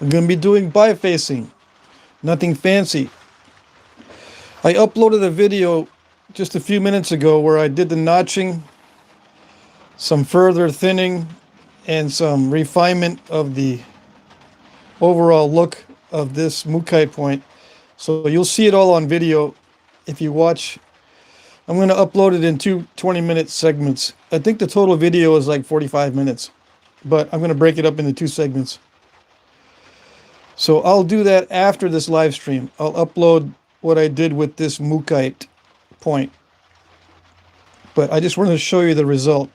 I'm going to be doing bifacing. Nothing fancy. I uploaded a video just a few minutes ago where I did the notching, some further thinning, and some refinement of the overall look of this Mukai point. So you'll see it all on video if you watch. I'm going to upload it in two 20-minute segments. I think the total video is like 45 minutes, but I'm going to break it up into two segments. So I'll do that after this live stream. I'll upload what I did with this Mukai point. But I just wanted to show you the result,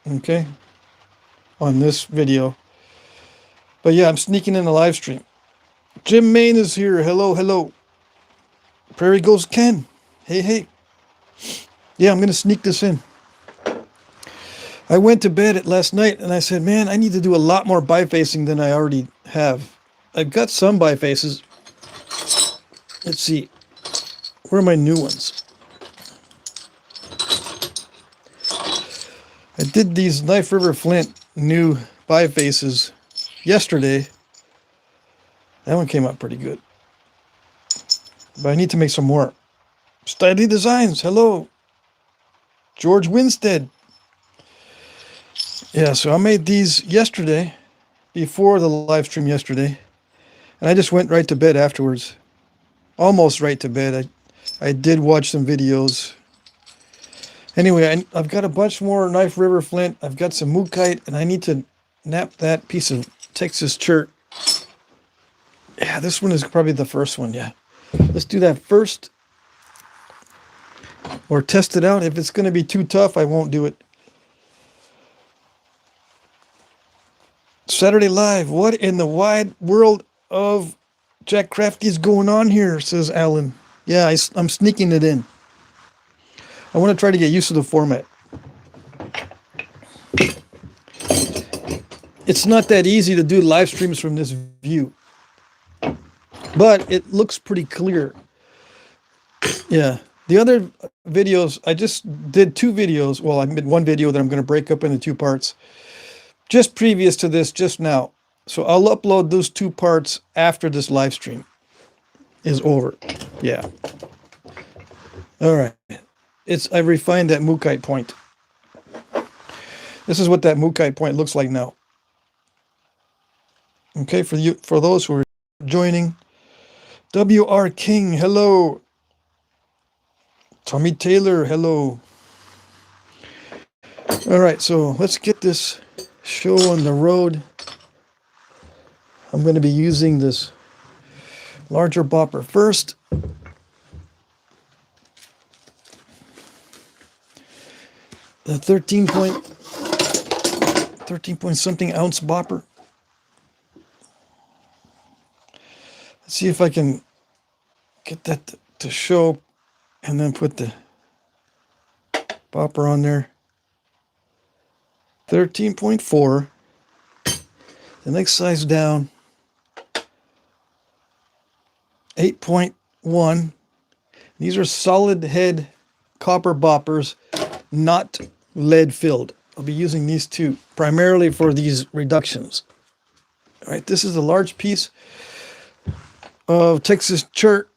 okay, on this video. But yeah, I'm sneaking in the live stream. Jim Main is here. Hello, hello. Prairie Ghost Ken. Hey, hey. Yeah, I'm going to sneak this in. I went to bed last night and I said, man, I need to do a lot more bifacing than I already have. I've got some bifaces. Let's see. Where are my new ones? I did these Knife River Flint new bifaces yesterday. That one came out pretty good. But I need to make some more. Steady Designs, hello. George Winstead. Yeah, so I made these yesterday, before the live stream yesterday. And I just went right to bed afterwards. Almost right to bed. I did watch some videos. Anyway, I've got a bunch more Knife River Flint. I've got some Mukite, and I need to nap that piece of Texas chert. Yeah, this one is probably the first one, yeah. Let's do that first. Or test it out. If it's going to be too tough, I won't do it. Saturday Live. What in the wide world of Jack Crafty is going on here, says Alan. Yeah, I'm sneaking it in. I want to try to get used to the format. It's not that easy to do live streams from this view. But it looks pretty clear. Yeah. The other videos, I just did two videos. Well, I made one video that I'm going to break up into two parts. Just previous to this, just now. So I'll upload those two parts after this live stream is over. Yeah. All right. I refined that Mukai point. This is what that Mukai point looks like now. Okay, for those who are joining. W.R. King, hello. Tommy Taylor, hello. All right, so let's get this show on the road. I'm going to be using this larger bopper first. The 13 point something ounce bopper. Let's see if I can get that to show and then put the bopper on there. 13.4. The next size down. 8.1. These are solid head copper boppers, not lead filled. I'll be using these two primarily for these reductions. All right, this is a large piece of Texas chert,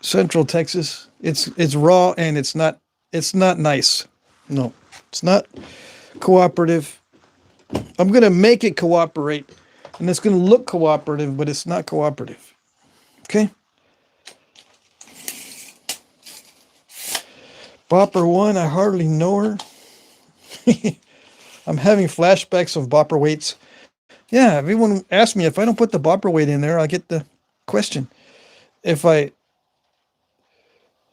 Central Texas. It's raw and it's not nice. No, it's not cooperative. I'm gonna make it cooperate, and it's gonna look cooperative, but it's not cooperative. Okay. Bopper 1, I hardly know her. I'm having flashbacks of bopper weights. Yeah, everyone asks me if I don't put the bopper weight in there, I get the question. If I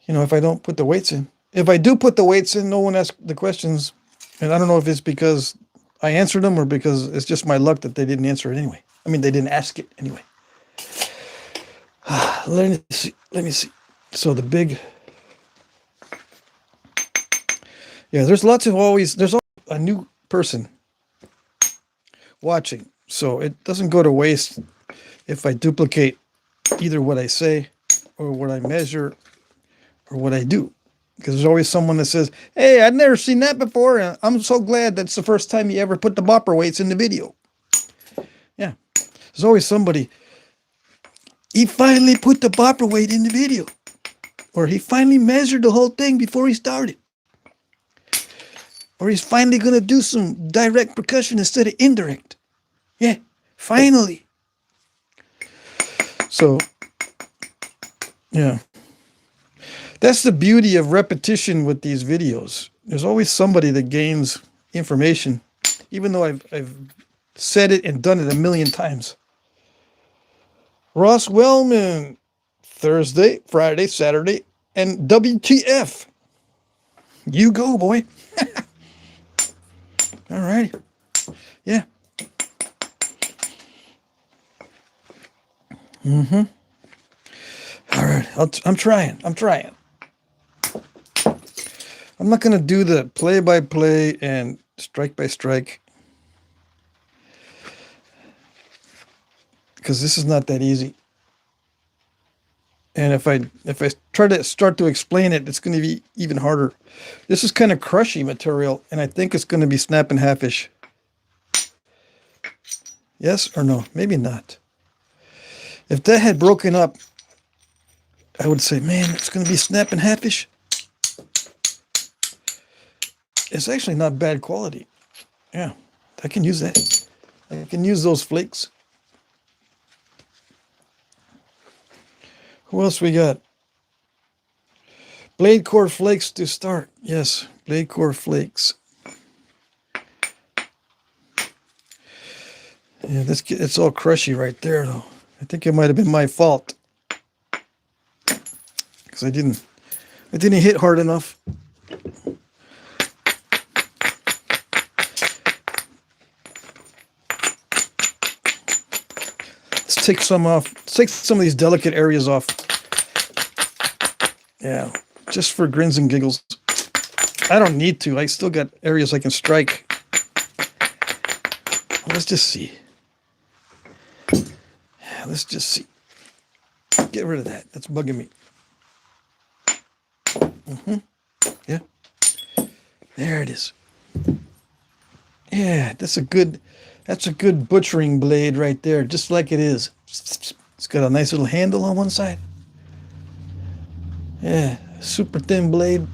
don't put the weights in. If I do put the weights in, no one asks the questions. And I don't know if it's because I answered them or because it's just my luck that they didn't answer it anyway. I mean, they didn't ask it anyway. Let me see. So the big... Yeah, there's always a new person watching. So it doesn't go to waste if I duplicate either what I say or what I measure or what I do. Because there's always someone that says, hey, I've never seen that before. And I'm so glad that's the first time you ever put the bopper weights in the video. Yeah, There's always somebody, he finally put the bopper weight in the video. Or he finally measured the whole thing before he started. Or he's finally going to do some direct percussion instead of indirect. Yeah, finally. So, yeah. That's the beauty of repetition with these videos. There's always somebody that gains information, even though I've said it and done it a million times. Ross Wellman, Thursday, Friday, Saturday, and WTF. You go, boy. All right. Yeah. Mm-hmm. All right. I'm trying. I'm not going to do the play-by-play and strike-by-strike, because this is not that easy. And if I try to start to explain it, it's going to be even harder. This is kind of crushy material, and I think it's going to be snap and half-ish. Yes or no? Maybe not. If that had broken up, I would say, man, it's going to be snap and half-ish. It's actually not bad quality. Yeah, I can use that. I can use those flakes. Who else we got? Blade core flakes to start. Yes, blade core flakes. Yeah, it's all crushy right there, though. I think it might have been my fault, because I didn't hit hard enough. Let's take some off. Let's take some of these delicate areas off. Yeah, just for grins and giggles. I don't need to. I still got areas I can strike. Let's just see. Let's just see. Get rid of that. That's bugging me. Yeah. There it is. Yeah, that's a good butchering blade right there, just like it is. It's got a nice little handle on one side. Yeah, super thin blade.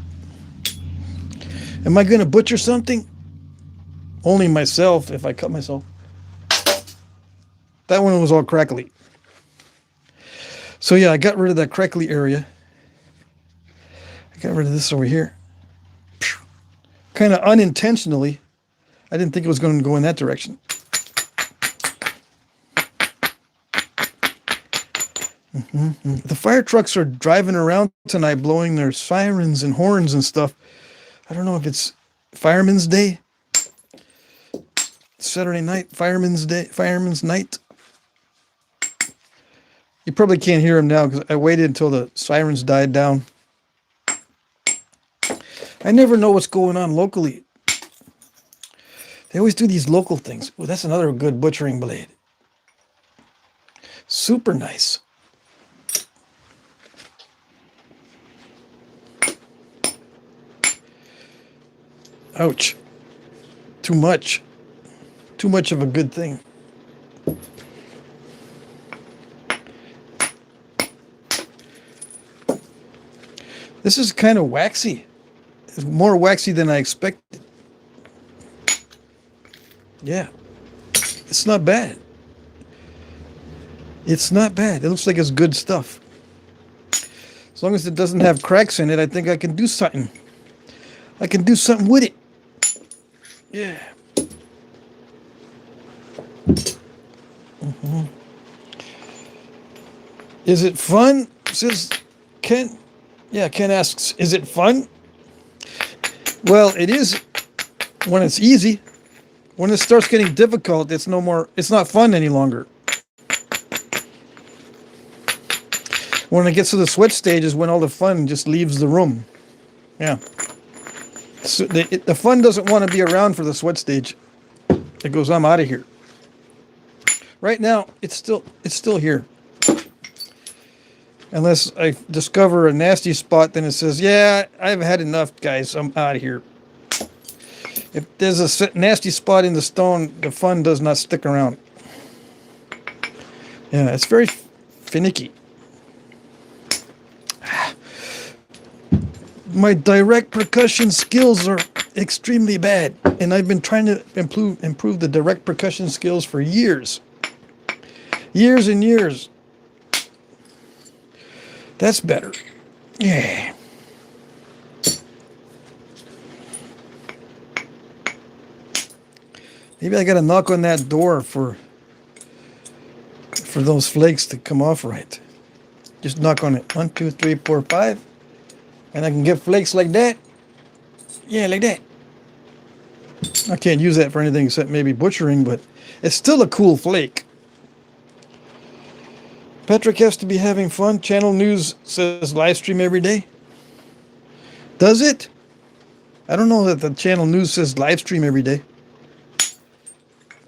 Am I going to butcher something? Only myself if I cut myself. That one was all crackly. So yeah, I got rid of that crackly area. I got rid of this over here. Kind of unintentionally. I didn't think it was going to go in that direction. The fire trucks are driving around tonight blowing their sirens and horns and stuff. I don't know if it's Fireman's Day. Saturday night, Fireman's Day, Fireman's Night. You probably can't hear them now because I waited until the sirens died down. I never know what's going on locally. They always do these local things. Oh, that's another good butchering blade. Super nice. Ouch. Too much. Too much of a good thing. This is kind of waxy. It's more waxy than I expected. Yeah. It's not bad. It's not bad. It looks like it's good stuff. As long as it doesn't have cracks in it, I think I can do something. I can do something with it. Yeah. Is it fun? Says Ken. Yeah, Ken asks, is it fun? Well, it is when it's easy. When it starts getting difficult, it's not fun any longer. When it gets to the sweat stage is when all the fun just leaves the room. Yeah. So the fun doesn't want to be around for the sweat stage. It goes, I'm out of here. Right now, it's still here. Unless I discover a nasty spot, then it says, yeah, I've had enough, guys. I'm out of here. If there's a nasty spot in the stone, the fun does not stick around. Yeah, it's very finicky. My direct percussion skills are extremely bad, and I've been trying to improve the direct percussion skills for years. Years and years. That's better. Yeah. Maybe I gotta knock on that door for those flakes to come off right. Just knock on it. 1, 2, 3, 4, 5. And I can get flakes like that. Yeah, like that. I can't use that for anything except maybe butchering, but it's still a cool flake. Patrick has to be having fun. Channel News says live stream every day. Does it? I don't know that the Channel News says live stream every day.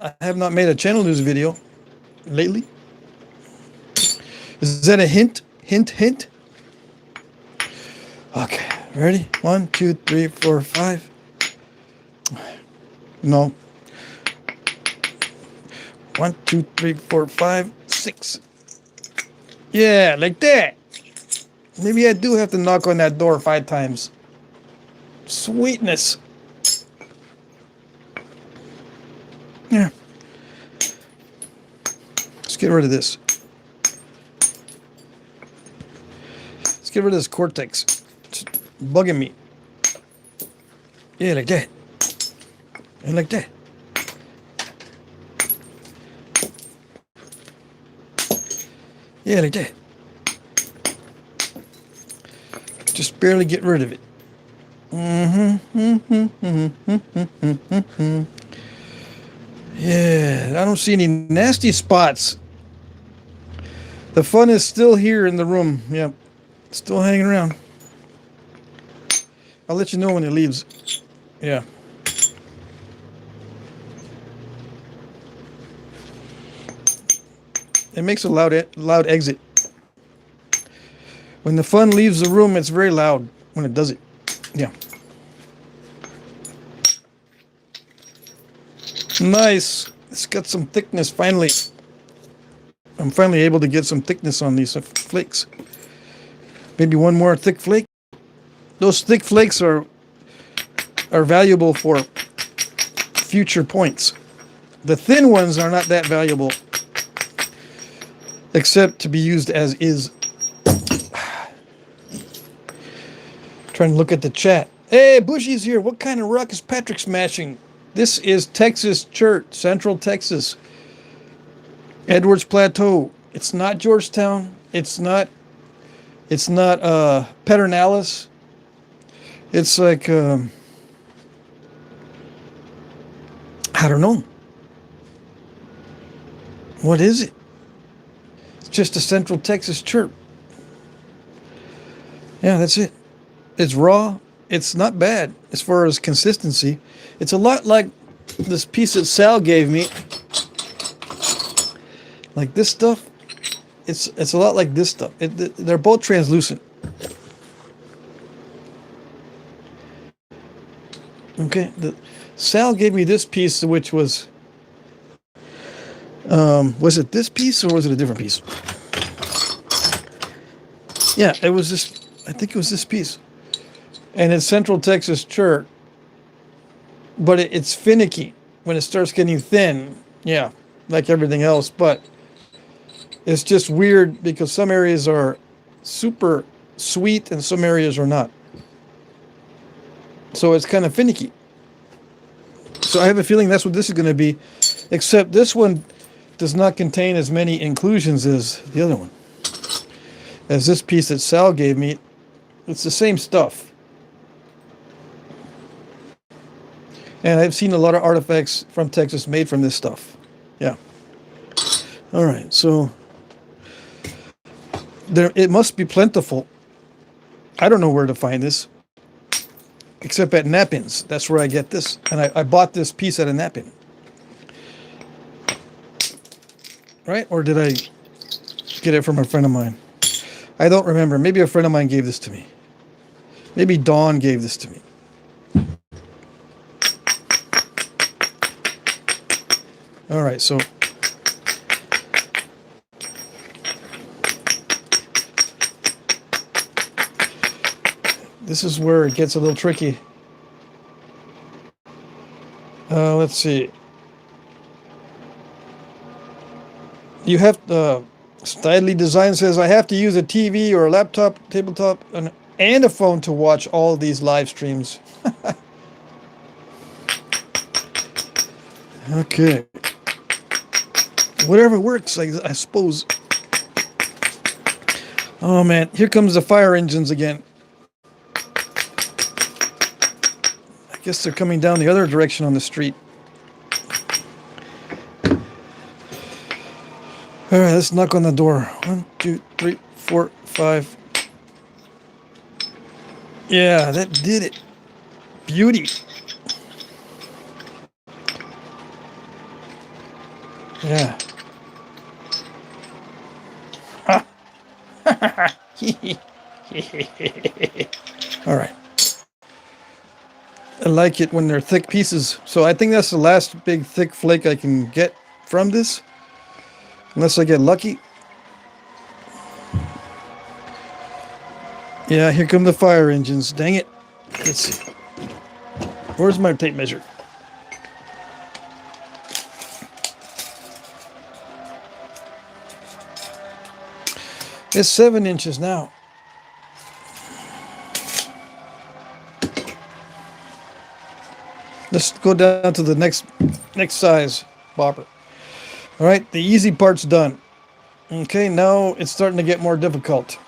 I have not made a Channel News video lately. Is that a hint? Hint, hint? Okay, ready? 1, 2, 3, 4, 5. No. 1, 2, 3, 4, 5, 6. Yeah, like that. Maybe I do have to knock on that door 5 times. Sweetness. Yeah. Let's get rid of this. Let's get rid of this cortex. It's bugging me. Yeah, like that. And like that. Yeah, like that. Just barely get rid of it. Yeah, I don't see any nasty spots. The fun is still here in the room. Yep, still hanging around. I'll let you know when it leaves. Yeah. It makes a loud exit. When the fun leaves the room, it's very loud when it does it. Yeah. Nice. It's got some thickness finally. I'm finally able to get some thickness on these flakes. Maybe one more thick flake. Those thick flakes are valuable for future points. The thin ones are not that valuable, except to be used as is. Trying to look at the chat. Hey, Bushy's here. What kind of rock is Patrick smashing? This is Texas Church, Central Texas. Edwards Plateau. It's not Georgetown. It's not Pedernales. It's like I don't know. What is it? It's just a Central Texas chirp. Yeah, that's it. It's raw. It's not bad as far as consistency. It's a lot like this piece that Sal gave me. Like this stuff. It's a lot like this stuff. They're both translucent. Okay. Sal gave me this piece, which was it this piece or was it a different piece? Yeah, it was this. I think it was this piece. And it's Central Texas chert, but it's finicky when it starts getting thin. Yeah, like everything else, but it's just weird because some areas are super sweet and some areas are not. So it's kind of finicky. So I have a feeling that's what this is going to be, except this one does not contain as many inclusions as the other one. As this piece that Sal gave me, it's the same stuff. And I've seen a lot of artifacts from Texas made from this stuff. Yeah. All right, so it must be plentiful. I don't know where to find this, except at Knapping's. That's where I get this. And I bought this piece at a Knapping. Right? Or did I get it from a friend of mine? I don't remember. Maybe a friend of mine gave this to me. Maybe Dawn gave this to me. All right, so This is where it gets a little tricky. Let's see. You have Stylely Design says I have to use a TV or a laptop, tabletop, and a phone to watch all these live streams. Okay. Whatever works, I suppose. Oh man, here comes the fire engines again. I guess they're coming down the other direction on the street. All right, let's knock on the door. 1, 2, 3, 4, 5. Yeah, that did it. Beauty. Yeah. Ah. All right. I like it when they're thick pieces. So I think that's the last big thick flake I can get from this. Unless I get lucky. Yeah, here come the fire engines. Dang it. Let's see. Where's my tape measure? It's 7 inches now. Let's go down to the next size bopper. All right, the easy part's done. Okay, now it's starting to get more difficult.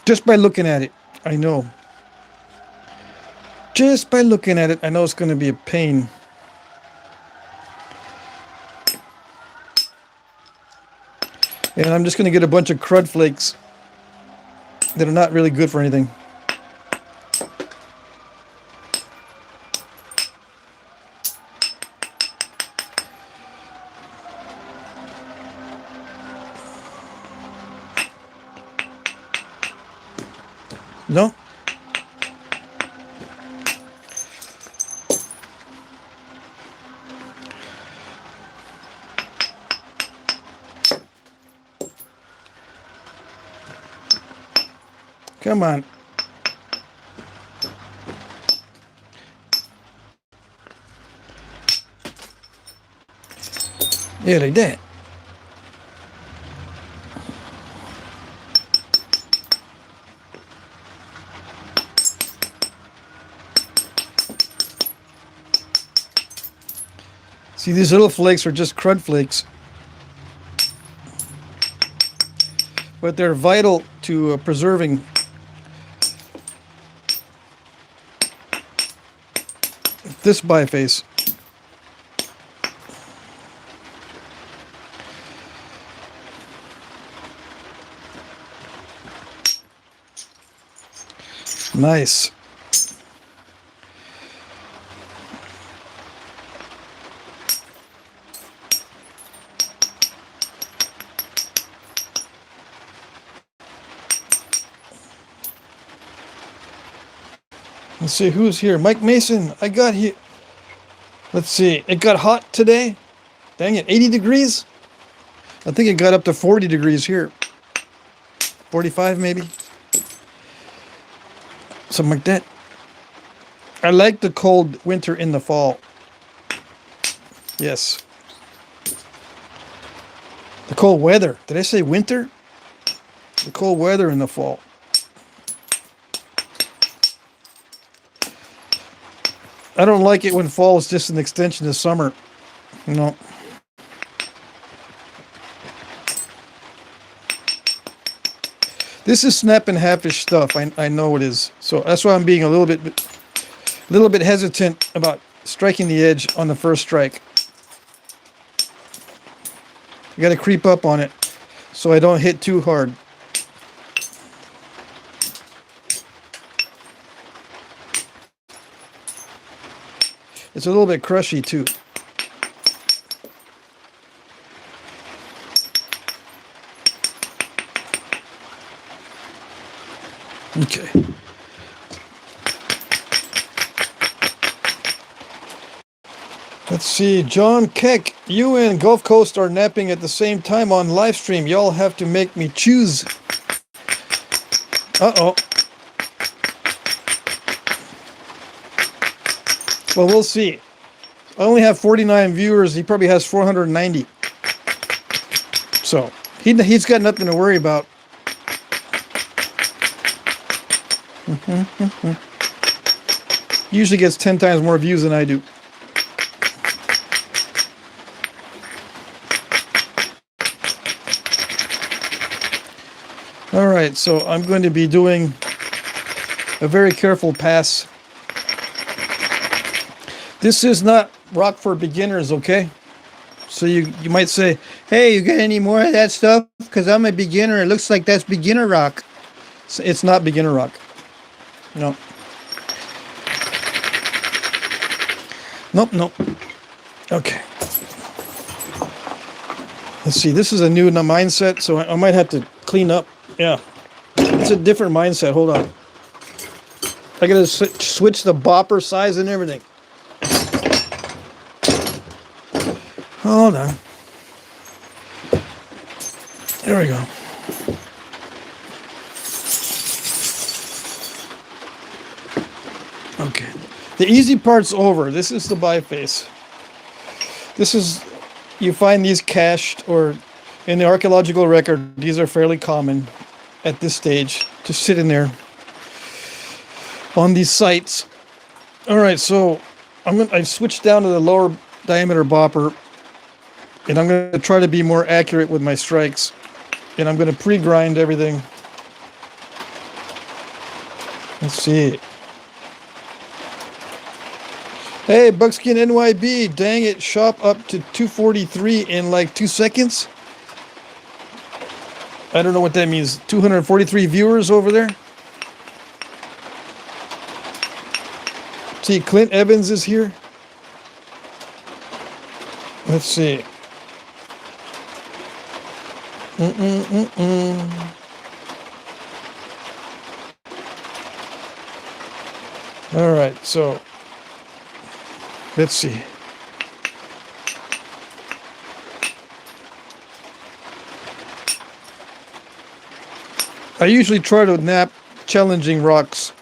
Just by looking at it, I know. Just by looking at it, I know it's going to be a pain. And I'm just going to get a bunch of crud flakes that are not really good for anything. No? Come on. Yeah, they did. See, these little flakes are just crud flakes. But they're vital to preserving this biface. Nice. Let's see who's here. Mike Mason, I got here. Let's see. It got hot today. Dang it, 80 degrees? I think it got up to 40 degrees here. 45 maybe. Something like that. I like the cold winter in the fall. Yes. The cold weather. Did I say winter? The cold weather in the fall. I don't like it when fall is just an extension of summer. No. This is snap and half-ish stuff. I know it is. So that's why I'm being a little bit hesitant about striking the edge on the first strike. You got to creep up on it so I don't hit too hard. It's a little bit crushy too. Okay. Let's see. John Keck, you and Gulf Coast are napping at the same time on live stream. Y'all have to make me choose. Uh-oh. Well, we'll see. I only have 49 viewers. He probably has 490. So he's got nothing to worry about. He usually gets 10 times more views than I do. All right, so I'm going to be doing a very careful pass. This is not rock for beginners, okay? So you might say, hey, you got any more of that stuff? Because I'm a beginner. It looks like that's beginner rock. So it's not beginner rock. No. Nope, nope. Okay. Let's see. This is a new mindset, so I might have to clean up. Yeah. It's a different mindset. Hold on. I gotta switch the bopper size and everything. Hold on. There we go. Okay. The easy part's over. This is the biface. This is, you find these cached, or in the archaeological record, these are fairly common at this stage, to sit in there on these sites. All right, so I've switched down to the lower diameter bopper, and I'm going to try to be more accurate with my strikes, and I'm going to pre-grind everything. Let's see. Hey, Buckskin NYB, dang it, shop up to 243 in like 2 seconds. I don't know what that means. 243 viewers over there. See, Clint Evans is here. Let's see. All right, so let's see. I usually try to knap challenging rocks.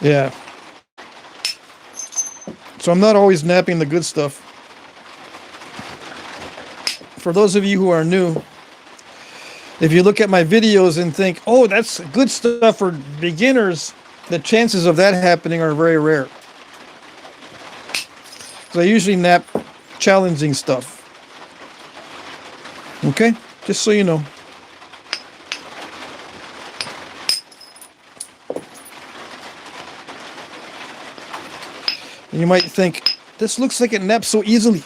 Yeah. So I'm not always napping the good stuff. For those of you who are new, if you look at my videos and think, oh, that's good stuff for beginners, the chances of that happening are very rare. So I usually nap challenging stuff. Okay? Just so you know. And you might think, this looks like it naps so easily.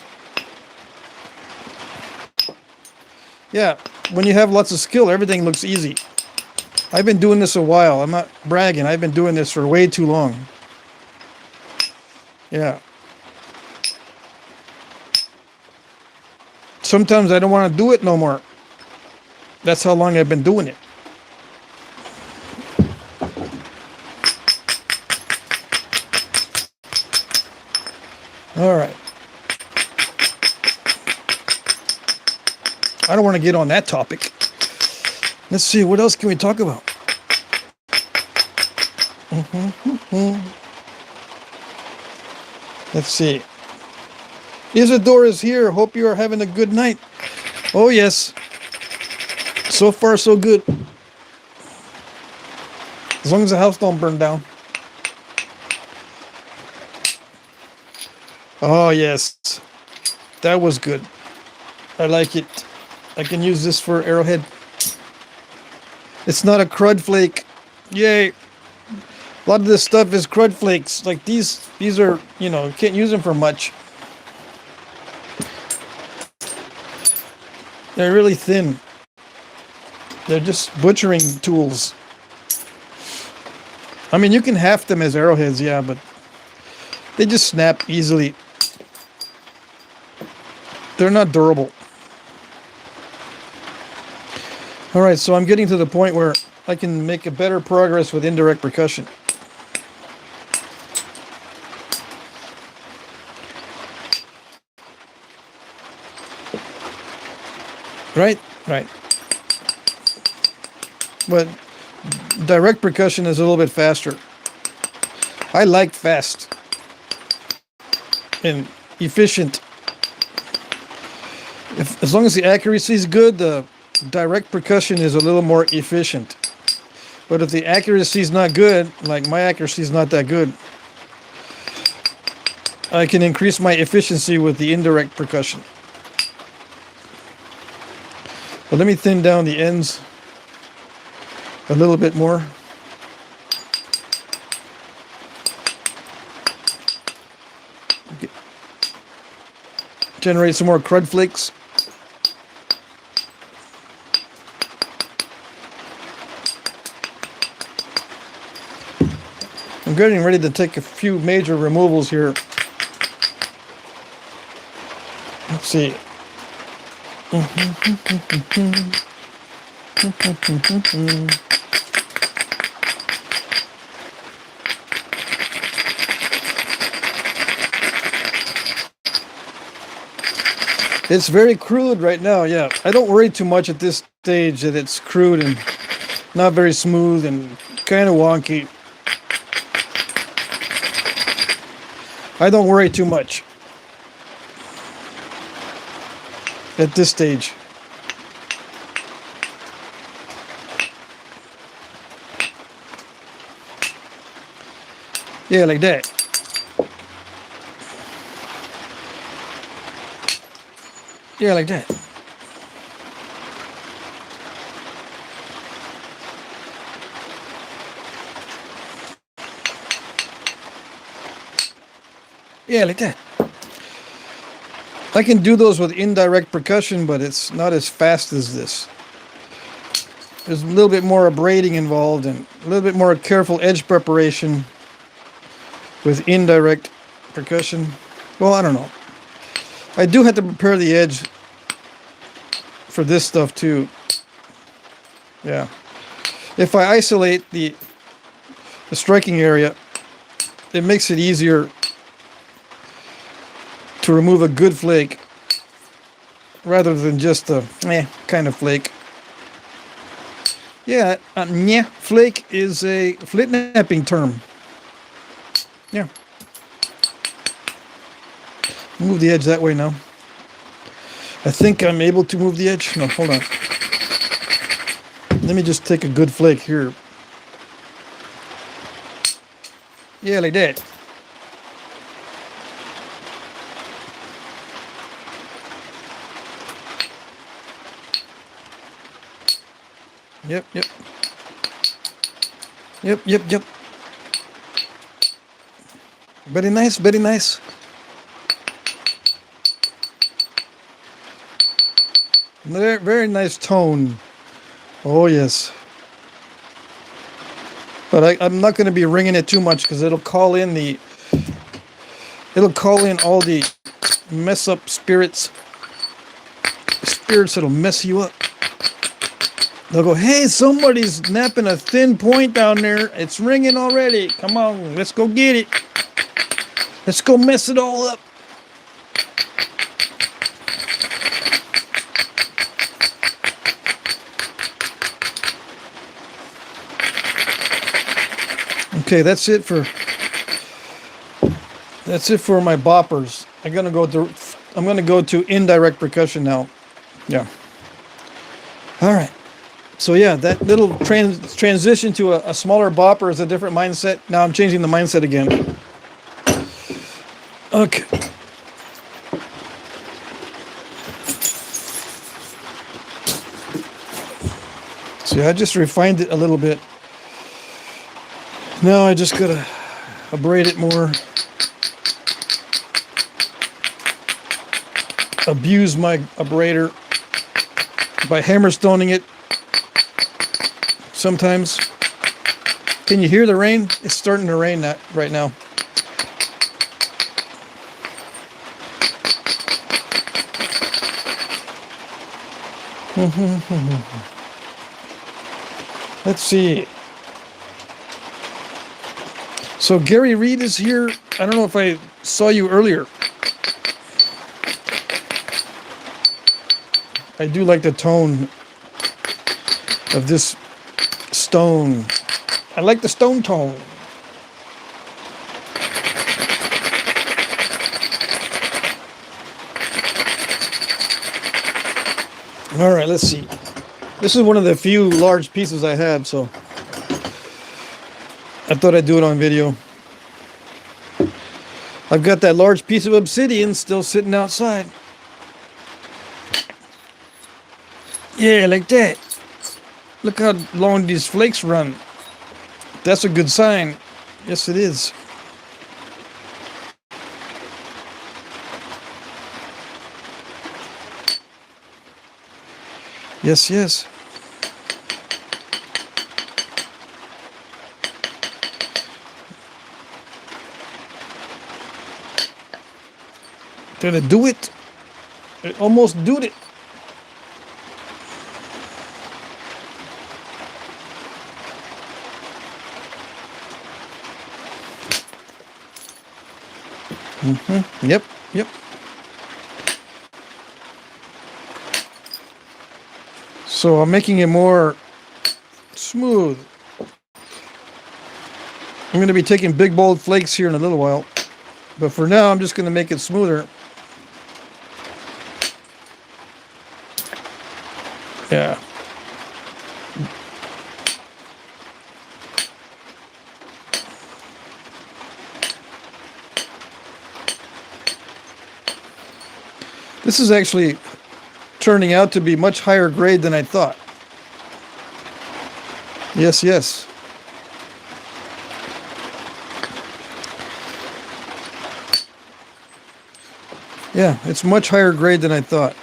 Yeah, when you have lots of skill, everything looks easy. I've been doing this a while. I'm not bragging. I've been doing this for way too long. Yeah. Sometimes I don't want to do it no more. That's how long I've been doing it. All right. I don't want to get on that topic. Let's see, what else can we talk about? Let's see. Isadora is here. Hope you are having a good night. Oh, yes. So far, so good. As long as the house don't burn down. Oh, yes. That was good. I like it. I can use this for arrowhead. It's not a crud flake. Yay. A lot of this stuff is crud flakes. Like these are, you know, you can't use them for much. They're really thin. They're just butchering tools. I mean, you can haft them as arrowheads, yeah, but they just snap easily. They're not durable. All right, so I'm getting to the point where I can make a better progress with indirect percussion. Right, right. But direct percussion is a little bit faster. I like fast and efficient. As long as the accuracy is good, the direct percussion is a little more efficient. But if the accuracy is not good, like my accuracy is not that good, I can increase my efficiency with the indirect percussion. But let me thin down the ends a little bit more. Generate some more crud flakes. I'm getting ready to take a few major removals here. Let's see. It's very crude right now, yeah. I don't worry too much at this stage that it's crude and not very smooth and kind of wonky. I don't worry too much at this stage. Yeah, like that. Yeah, like that. Yeah, like that. I can do those with indirect percussion, but it's not as fast as this. There's a little bit more abrading involved and a little bit more careful edge preparation with indirect percussion. Well, I don't know. I do have to prepare the edge for this stuff too. Yeah. If I isolate the striking area, it makes it easier to remove a good flake rather than just a kind of flake. Yeah, a flake is a Flintknapping term. Yeah. Move the edge that way now. I think I'm able to move the edge. No, hold on. Let me just take a good flake here. Yeah, like that. Yep. Very nice, very nice. Very, very nice tone. Oh, yes. But I'm not going to be ringing it too much because it'll call in all the mess up spirits that'll mess you up. They'll go, hey, somebody's napping a thin point down there. It's ringing already. Come on, let's go get it. Let's go mess it all up. Okay, that's it for my boppers. I'm gonna go to indirect percussion now. Yeah. All right. So yeah, that little transition to a smaller bopper is a different mindset. Now I'm changing the mindset again. Okay. See, I just refined it a little bit. Now I just gotta abrade it more. Abuse my abrader by hammerstoning it. Sometimes. Can you hear the rain? It's starting to rain right now. Let's see. So Gary Reed is here. I don't know if I saw you earlier. I do like the tone of this stone. I like the stone tone. All right, let's see. This is one of the few large pieces I have, so I thought I'd do it on video. I've got that large piece of obsidian still sitting outside. Yeah, like that. Look how long these flakes run. That's a good sign. Yes, it is. Yes, yes. Did it do it? It almost did it. Yep, yep. So I'm making it more smooth. I'm going to be taking big bold flakes here in a little while. But for now, I'm just going to make it smoother. Yeah. This is actually turning out to be much higher grade than I thought. Yes, yes. Yeah, it's much higher grade than I thought.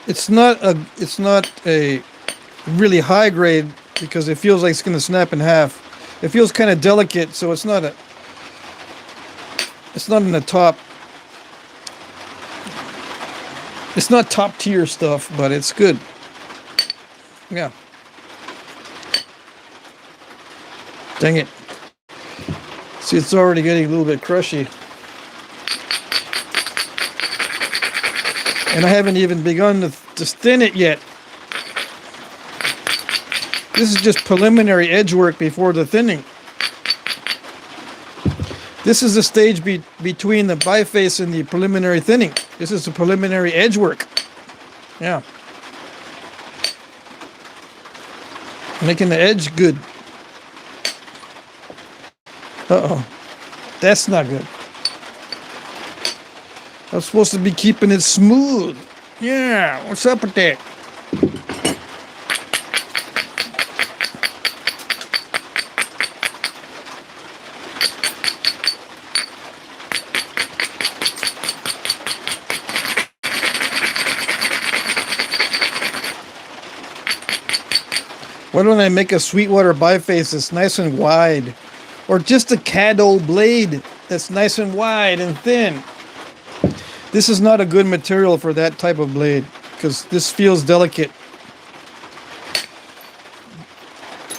It's not a really high grade because it feels like it's going to snap in half. It feels kind of delicate, so it's not in the top. It's not top tier stuff, but it's good. Yeah. Dang it. See, it's already getting a little bit crushy. And I haven't even begun to thin it yet. This is just preliminary edge work before the thinning. This is the stage between the biface and the preliminary thinning. This is the preliminary edge work. Yeah. Making the edge good. Uh-oh. That's not good. I'm supposed to be keeping it smooth. Yeah, what's up with that? Why don't I make a Sweetwater biface that's nice and wide? Or just a Caddo blade that's nice and wide and thin. This is not a good material for that type of blade because this feels delicate.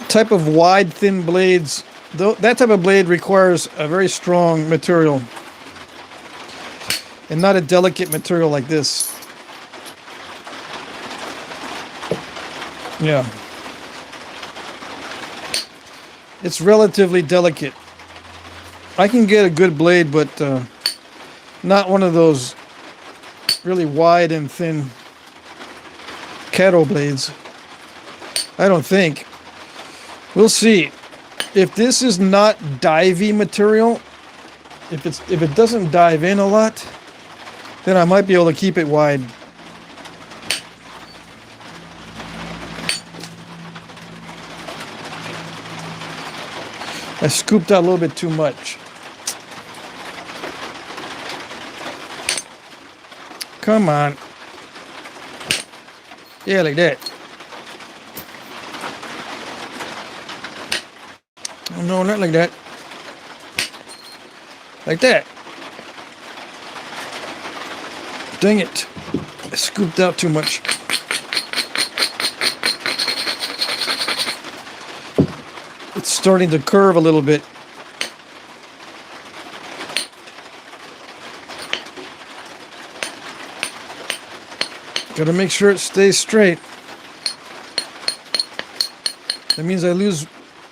Type of wide, thin blades, that type of blade requires a very strong material and not a delicate material like this. Yeah. It's relatively delicate. I can get a good blade, but not one of those really wide and thin Caddo blades. I don't think. We'll see. If this is not divey material, if it doesn't dive in a lot, then I might be able to keep it wide. I scooped out a little bit too much. Come on. Yeah, like that. Oh, no, not like that. Like that. Dang it. I scooped out too much. It's starting to curve a little bit. Gotta make sure it stays straight. That means I lose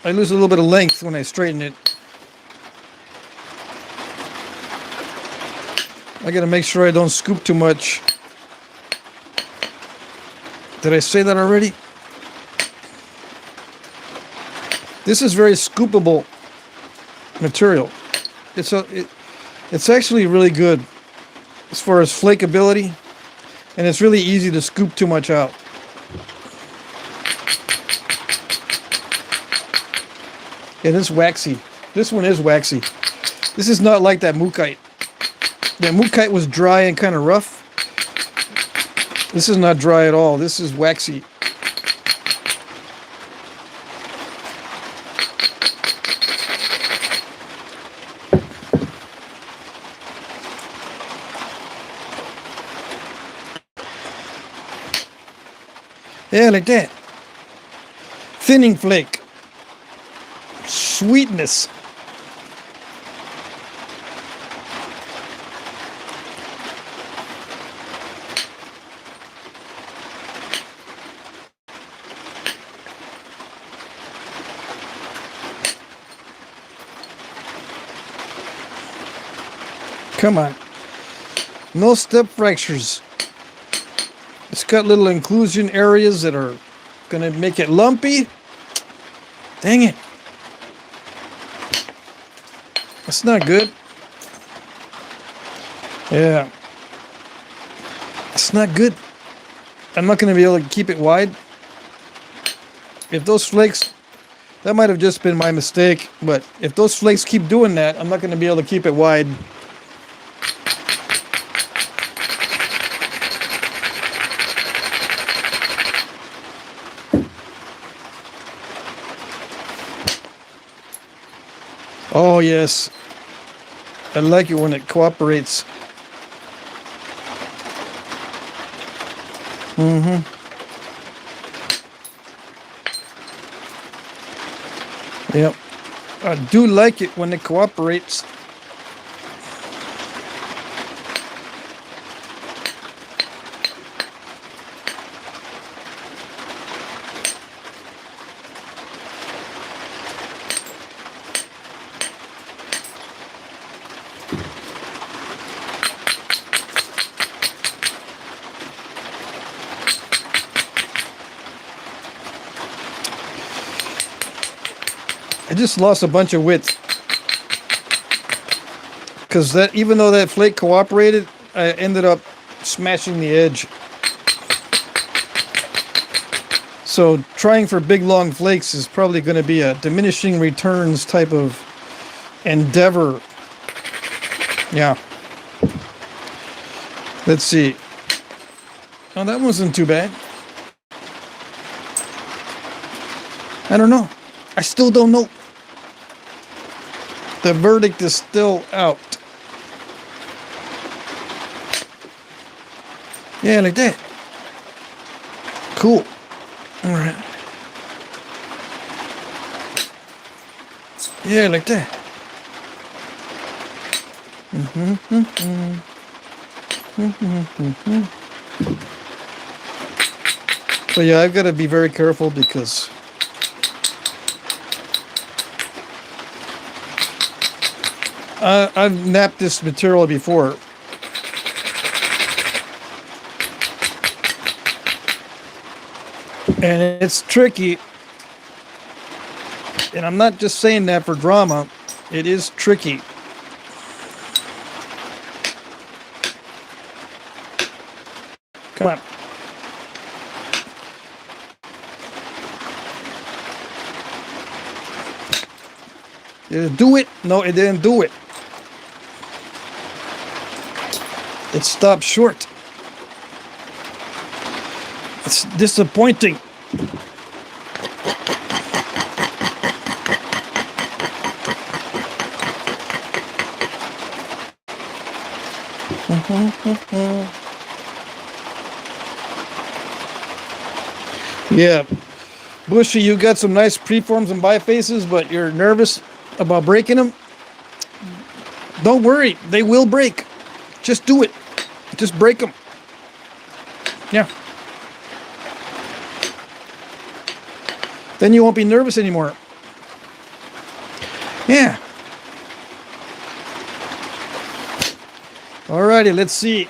a little bit of length when I straighten it. I gotta make sure I don't scoop too much. Did I say that already? This is very scoopable material. It's actually really good as far as flakeability, and it's really easy to scoop too much out. It is waxy. This one is waxy. This is not like that Mookite. That Mookite was dry and kind of rough. This is not dry at all. This is waxy. Yeah, like that. Thinning flake. Sweetness. Come on. No step fractures. It's got little inclusion areas that are going to make it lumpy. Dang it. That's not good. Yeah. It's not good. I'm not going to be able to keep it wide. If those flakes, that might have just been my mistake, but if those flakes keep doing that, I'm not going to be able to keep it wide. Oh yes, I like it when it cooperates. Yep, I do like it when it cooperates. I just lost a bunch of width because that, even though that flake cooperated, I ended up smashing the edge. So trying for big long flakes is probably going to be a diminishing returns type of endeavor. Yeah. Let's see. Oh, that wasn't too bad. I don't know. I still don't know. The verdict is still out. Yeah, like that. Cool. All right. Yeah, like that. So yeah, I've got to be very careful because I've napped this material before. And it's tricky. And I'm not just saying that for drama. It is tricky. Come on. Did it do it? No, it didn't do it. It stopped short. It's disappointing. Yeah. Bushy, you got some nice preforms and bifaces, but you're nervous about breaking them. Don't worry, they will break. Just do it. Just break them. Yeah. Then you won't be nervous anymore. Yeah. Alrighty, let's see.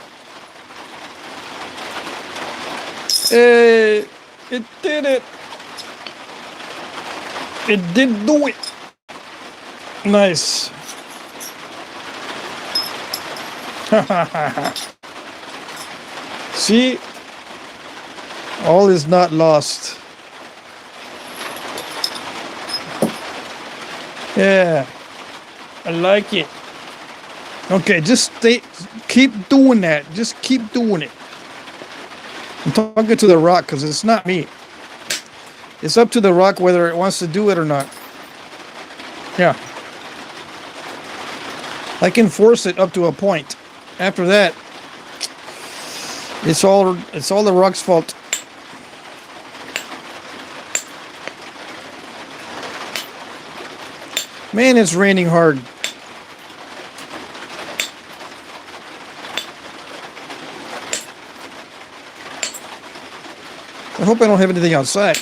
Hey, it did it. It did do it. Nice. See? All is not lost. Yeah. I like it. Okay, just keep doing that. Just keep doing it. I'm talking to the rock because it's not me. It's up to the rock whether it wants to do it or not. Yeah. I can force it up to a point. After that, it's all the rock's fault. Man, it's raining hard. I hope I don't have anything outside.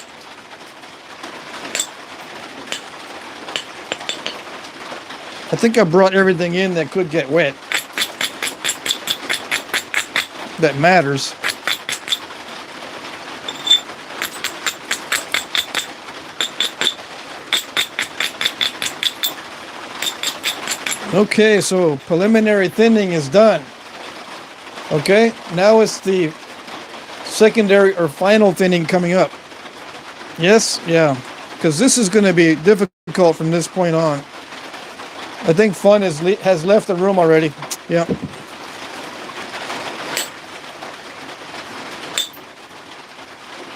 I think I brought everything in that could get wet. That matters. Okay, so preliminary thinning is done. Okay, now it's the secondary or final thinning coming up. Yes, yeah, because this is going to be difficult from this point on. I think fun has left the room already. Yeah.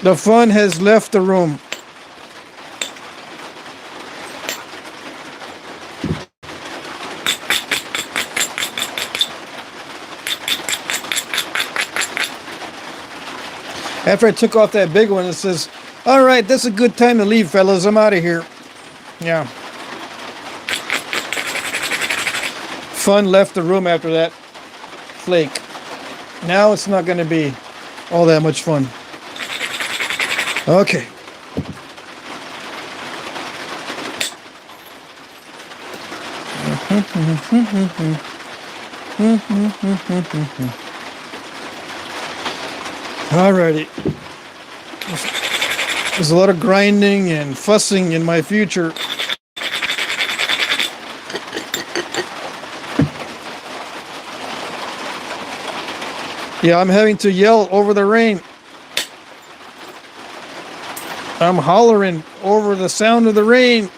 The fun has left the room. After I took off that big one, it says, "All right, that's a good time to leave, fellas. I'm out of here." Yeah. Fun left the room after that flake. Now it's not going to be all that much fun. Okay. Alrighty. There's a lot of grinding and fussing in my future. Yeah, I'm having to yell over the rain. I'm hollering over the sound of the rain.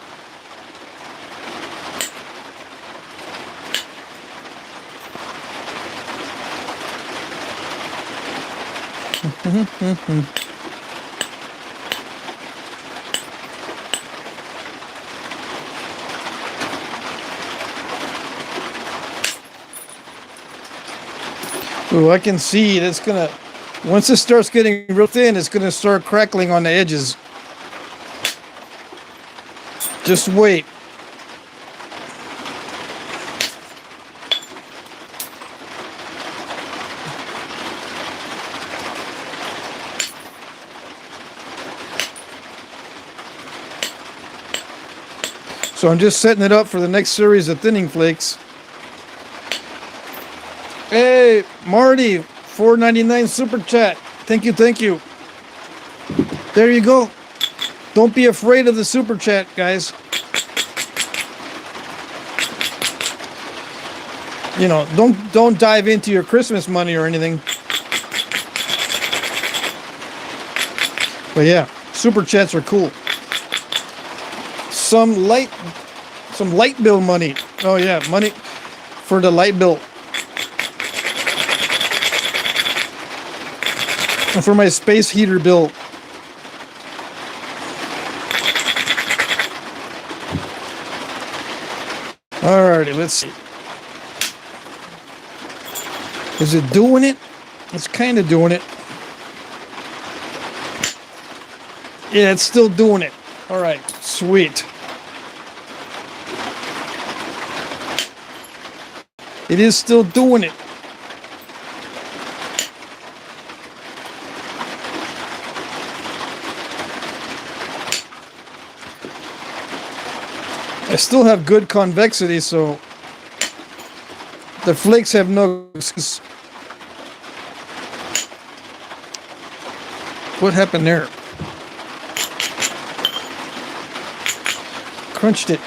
Ooh, I can see it's gonna, once it starts getting real thin, it's gonna start crackling on the edges. Just wait. So I'm just setting it up for the next series of thinning flakes. Hey, Marty, $4.99 super chat. Thank you, thank you. There you go. Don't be afraid of the super chat, guys. You know, don't dive into your Christmas money or anything. But yeah, super chats are cool. Some light bill money. Oh yeah, money for the light bill. And for my space heater bill. Alrighty, let's see. Is it doing it? It's kind of doing it. Yeah, it's still doing it. Alright, sweet. It is still doing it. I still have good convexity, so the flakes have no excuse. What happened there? Crunched it.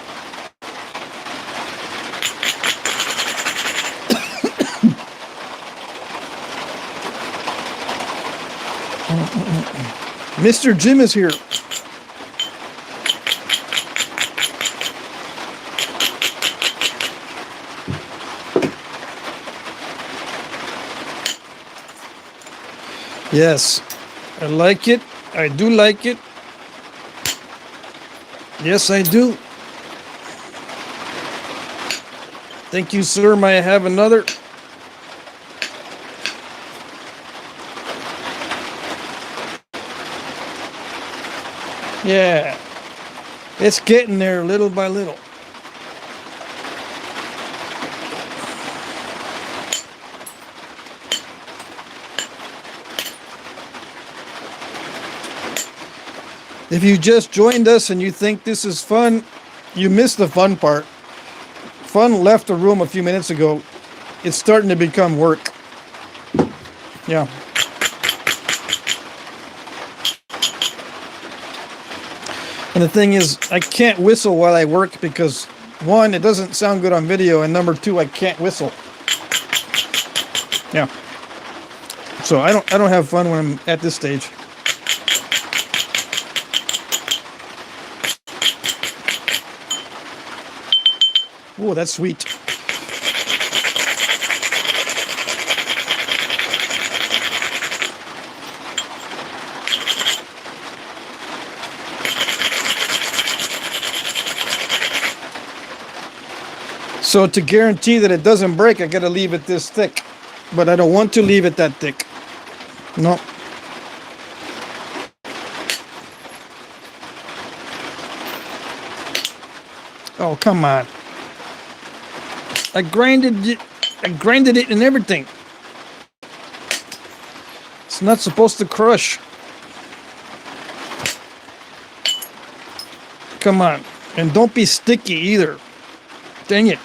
Mr. Jim is here. Yes, I like it. I do like it. Yes, I do. Thank you, sir. May I have another? Yeah, it's getting there little by little. If you just joined us and you think this is fun, you missed the fun part. Fun left the room a few minutes ago. It's starting to become work. Yeah. And the thing is, I can't whistle while I work because, one, it doesn't sound good on video, and number two, I can't whistle. Yeah. So I don't have fun when I'm at this stage. Oh, that's sweet. So to guarantee that it doesn't break, I gotta leave it this thick. But I don't want to leave it that thick. No. Oh, come on. I grinded it and everything. It's not supposed to crush. Come on. And don't be sticky either. Dang it.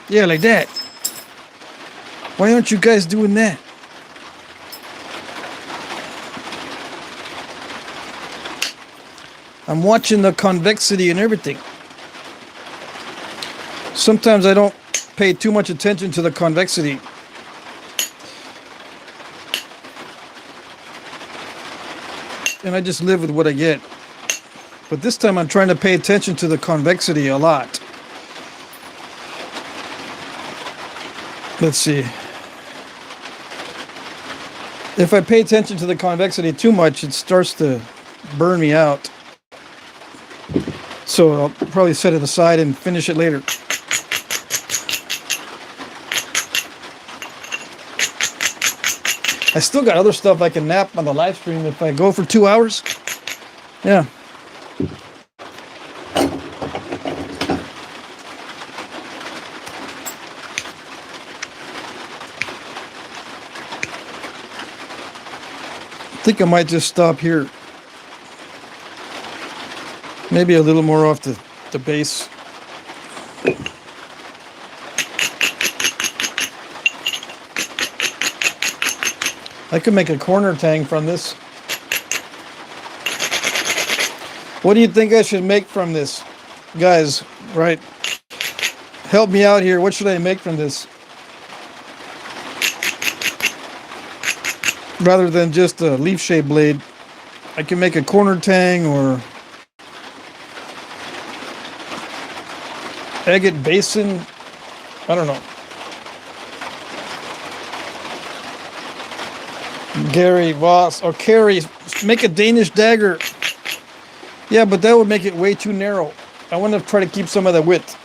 Yeah, like that. Why aren't you guys doing that? I'm watching the convexity and everything. Sometimes I don't pay too much attention to the convexity. And I just live with what I get. But this time I'm trying to pay attention to the convexity a lot. Let's see. If I pay attention to the convexity too much, it starts to burn me out. So I'll probably set it aside and finish it later. I still got other stuff I can nap on the live stream if I go for 2 hours. Yeah. I think I might just stop here. Maybe a little more off the base. I could make a corner tang from this. What do you think I should make from this? Guys, right? Help me out here. What should I make from this? Rather than just a leaf shape blade, I can make a corner tang or agate basin. I don't know. Gary Voss or Carrie, make a Danish dagger. Yeah, but that would make it way too narrow. I want to try to keep some of the width.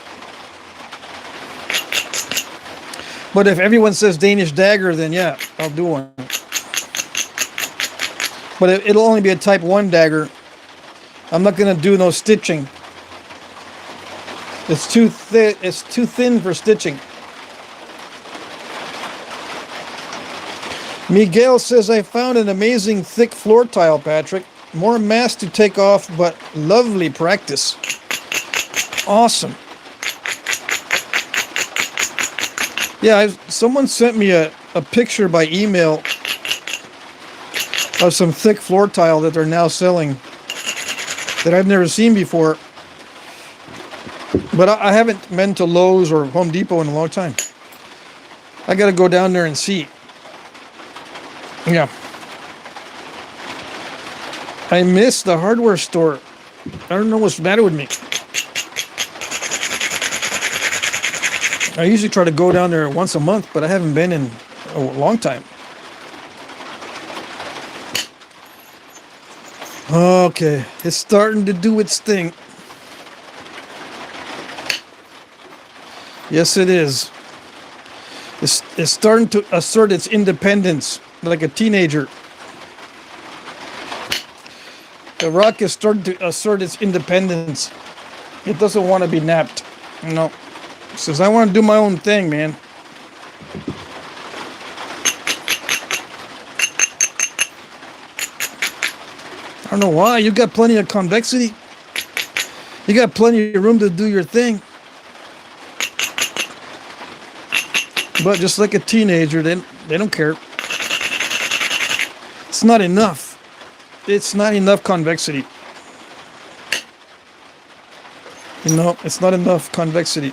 But if everyone says Danish dagger, then yeah, I'll do one. But it'll only be a type 1 dagger. I'm not going to do no stitching. It's too thick. It's too thin for stitching. Miguel says, I found an amazing thick floor tile, Patrick. More mass to take off, but lovely practice. Awesome. Yeah, someone sent me a picture by email of some thick floor tile that they're now selling that I've never seen before. But I haven't been to Lowe's or Home Depot in a long time. I got to go down there and see. Yeah. I miss the hardware store. I don't know what's the matter with me. I usually try to go down there once a month, but I haven't been in a long time. Okay, it's starting to do its thing. Yes, it is. It's starting to assert its independence like a teenager. The rock is starting to assert its independence. It doesn't want to be napped. No. It says, I want to do my own thing, man. I don't know why. You got plenty of convexity. You got plenty of room to do your thing. But just like a teenager, they don't care. It's not enough. It's not enough convexity. You know, it's not enough convexity.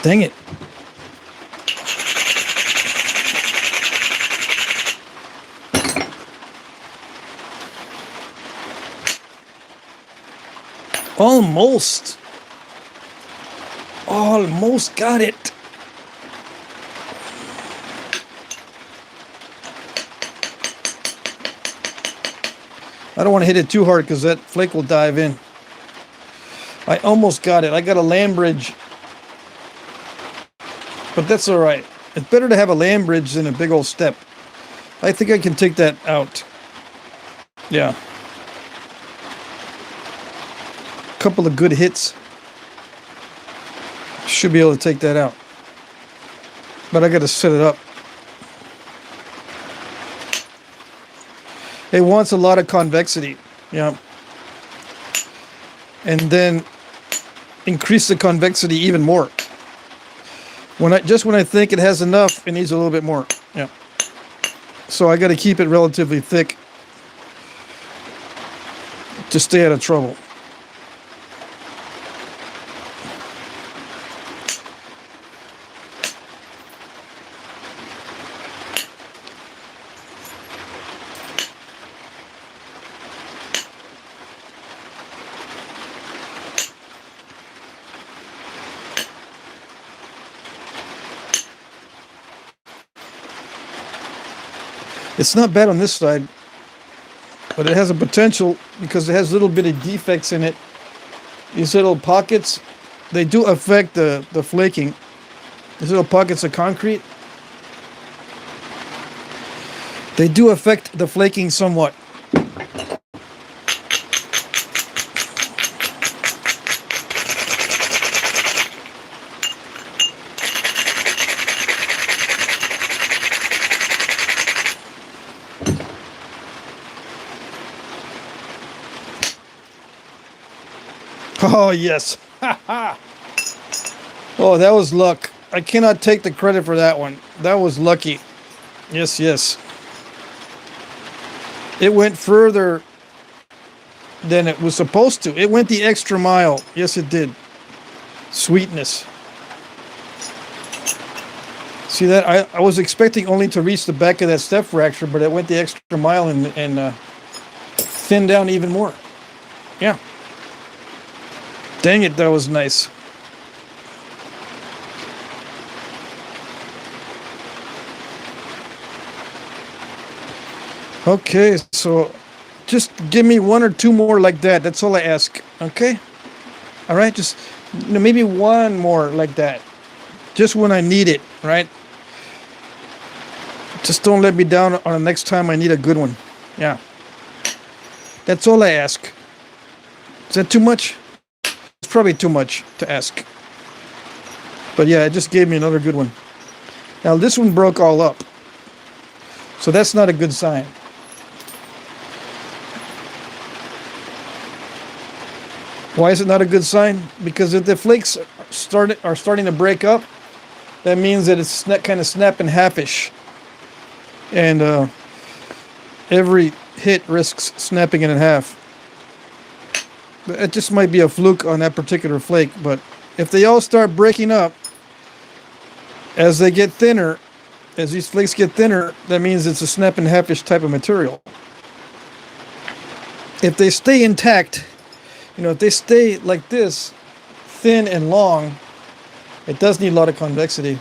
Dang it. Almost. Almost got it. I don't want to hit it too hard because that flake will dive in. I almost got it. I got a land bridge. But that's all right. It's better to have a land bridge than a big old step. I think I can take that out. Yeah. Couple of good hits. Should be able to take that out. But I got to set it up. It wants a lot of convexity. Yeah. And then increase the convexity even more. When I think it has enough, it needs a little bit more. Yeah. So I got to keep it relatively thick to stay out of trouble. It's not bad on this side, but it has a potential because it has a little bit of defects in it. These little pockets, they do affect the flaking. These little pockets of concrete, they do affect the flaking somewhat. Oh, yes. Oh, that was luck. I cannot take the credit for that one. That was lucky. Yes, yes. It went further than it was supposed to. It went the extra mile. Yes, it did. Sweetness. See that? I was expecting only to reach the back of that step fracture, but it went the extra mile and thinned down even more. Yeah. Dang it, that was nice. Okay, so just give me one or two more like that. That's all I ask. Okay? All right, just maybe one more like that. Just when I need it, right? Just don't let me down on the next time I need a good one. Yeah. That's all I ask. Is that too much? It's probably too much to ask. But yeah, it just gave me another good one. Now this one broke all up. So that's not a good sign. Why is it not a good sign? Because if the flakes are starting to break up, that means that it's kind of snapping halfish. And every hit risks snapping it in half. It just might be a fluke on that particular flake, but if they all start breaking up as they get thinner, as these flakes get thinner, that means it's a snapping halfish type of material. If they stay intact, if they stay like this, thin and long, it does need a lot of convexity.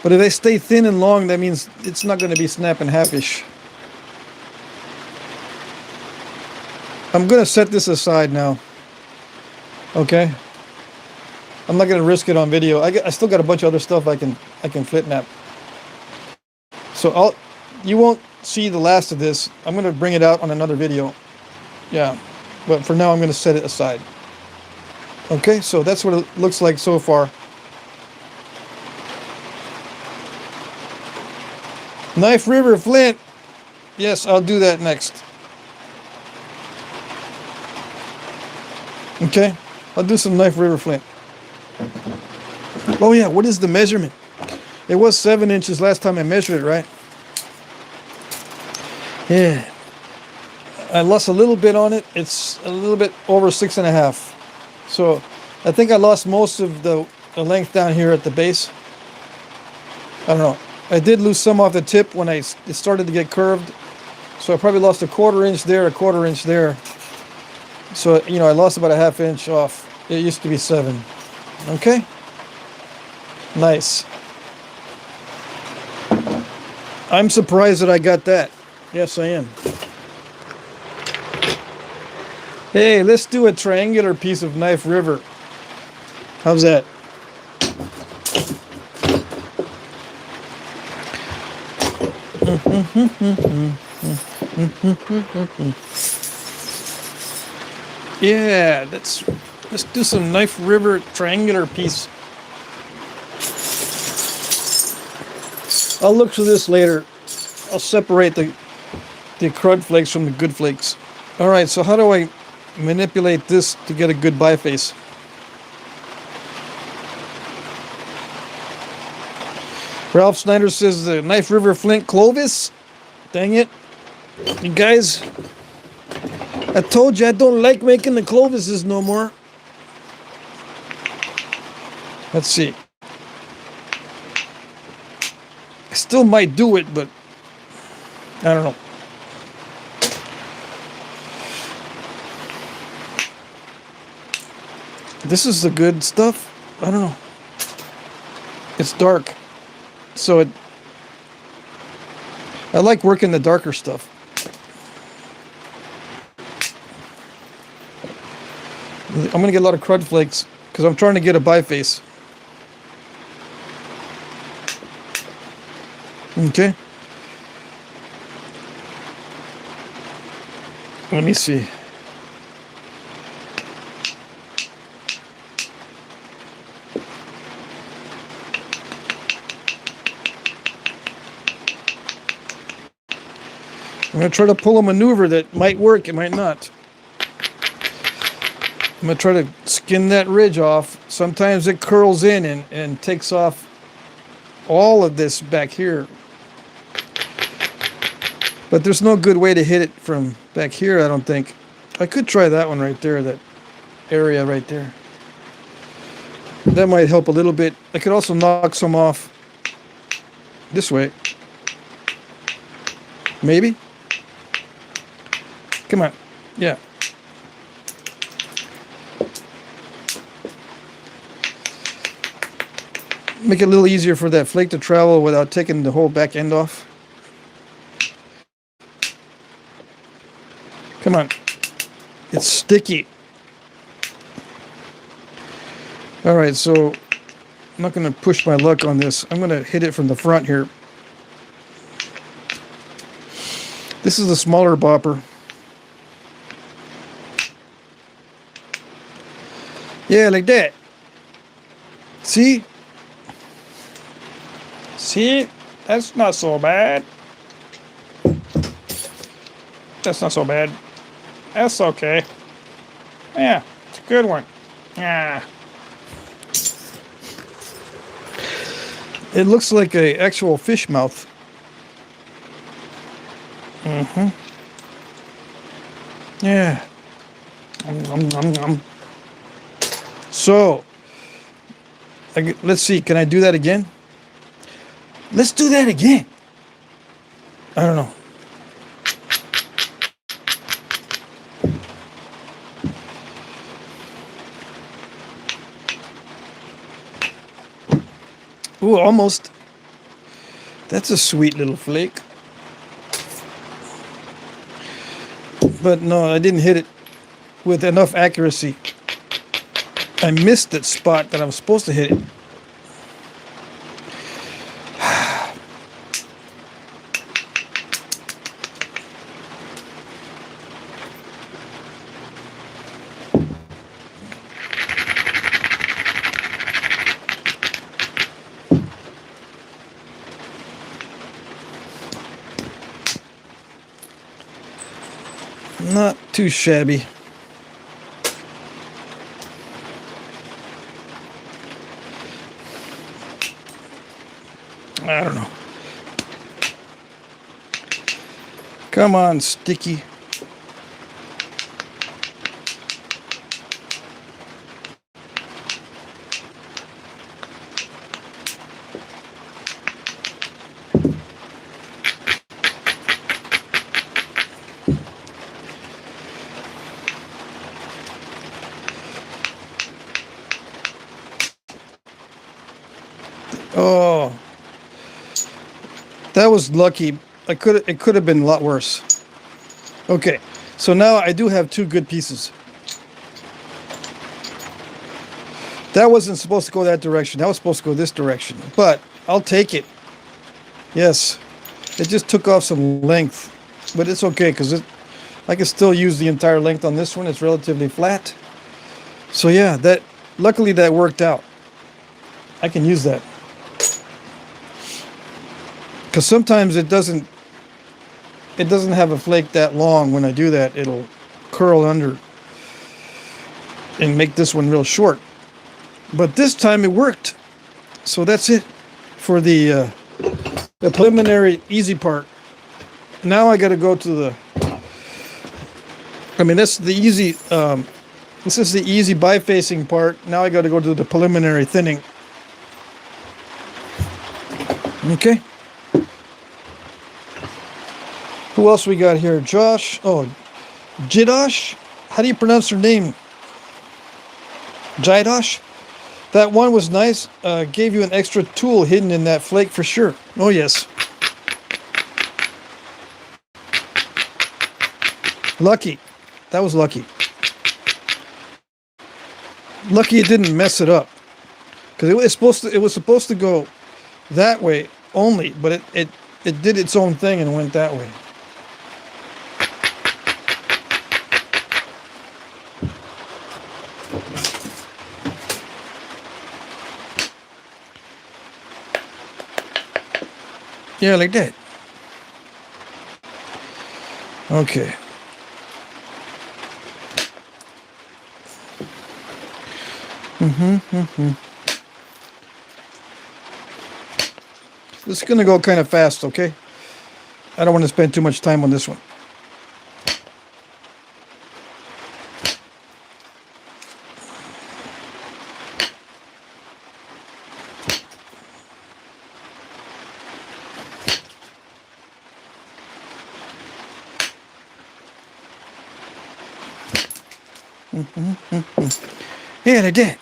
But if they stay thin and long, that means it's not going to be snapping halfish. I'm going to set this aside now. Okay? I'm not going to risk it on video. I still got a bunch of other stuff I can flip knap. So you won't see the last of this. I'm going to bring it out on another video. Yeah. But for now, I'm going to set it aside. Okay, so that's what it looks like so far. Knife River Flint. Yes, I'll do that next. Okay, I'll do some Knife River Flint. Oh yeah, what is the measurement? It was 7 inches last time I measured it, right? Yeah. I lost a little bit on it. It's a little bit over 6.5. So I think I lost most of the length down here at the base. I don't know. I did lose some off the tip when it started to get curved. So I probably lost a 1/4 inch there, a 1/4 inch there. So, I lost about a 1/2 inch off. It used to be 7. Okay? Nice. I'm surprised that I got that. Yes, I am. Hey, let's do a triangular piece of Knife River. How's that? Yeah, let's do some Knife River triangular piece. I'll look through this later. I'll separate the crud flakes from the good flakes. All right, so how do I manipulate this to get a good biface? Ralph Snyder says the Knife River Flint Clovis. Dang it. You guys, I told you I don't like making the Clovises no more. Let's see. I still might do it, but I don't know. This is the good stuff. I don't know. It's dark. So I like working the darker stuff. I'm going to get a lot of crud flakes because I'm trying to get a biface. Okay. Let me see. I'm going to try to pull a maneuver that might work, it might not. I'm going to try to skin that ridge off. Sometimes it curls in and takes off all of this back here. But there's no good way to hit it from back here, I don't think. I could try that one right there, that area right there. That might help a little bit. I could also knock some off this way. Maybe? Come on. Yeah. Make it a little easier for that flake to travel without taking the whole back end off. Come on. It's sticky. All right, so I'm not going to push my luck on this. I'm going to hit it from the front here. This is a smaller bopper. Yeah, like that. See? See, that's not so bad. That's not so bad. That's okay. Yeah, it's a good one. Yeah. It looks like a actual fish mouth. Mm-hmm. Yeah. So, let's see. Can I do that again? Let's do that again. I don't know. Ooh, almost. That's a sweet little flake. But no, I didn't hit it with enough accuracy. I missed that spot that I was supposed to hit it. Not too shabby. I don't know. Come on, sticky. Oh, that was lucky. It could have been a lot worse. Okay, so now I do have two good pieces. That wasn't supposed to go that direction. That was supposed to go this direction. But I'll take it. Yes, it just took off some length, but it's okay because I can still use the entire length on this one. It's relatively flat. So yeah, luckily that worked out. I can use that. Because sometimes it doesn't have a flake that long. When I do that, it'll curl under and make this one real short. But this time it worked. So that's it for the preliminary easy part. Now I got to go to that's the easy, this is the easy bifacing part. Now I got to go to the preliminary thinning. Okay. Who else we got here? Josh. Oh, Jidosh? How do you pronounce her name? Jidosh? That one was nice. Gave you an extra tool hidden in that flake for sure. Oh, yes. Lucky. That was lucky. Lucky it didn't mess it up. Because it was supposed to go that way only, but it did its own thing and went that way. Yeah, like that. Okay. This is going to go kind of fast, okay? I don't want to spend too much time on this one. Yeah, they did.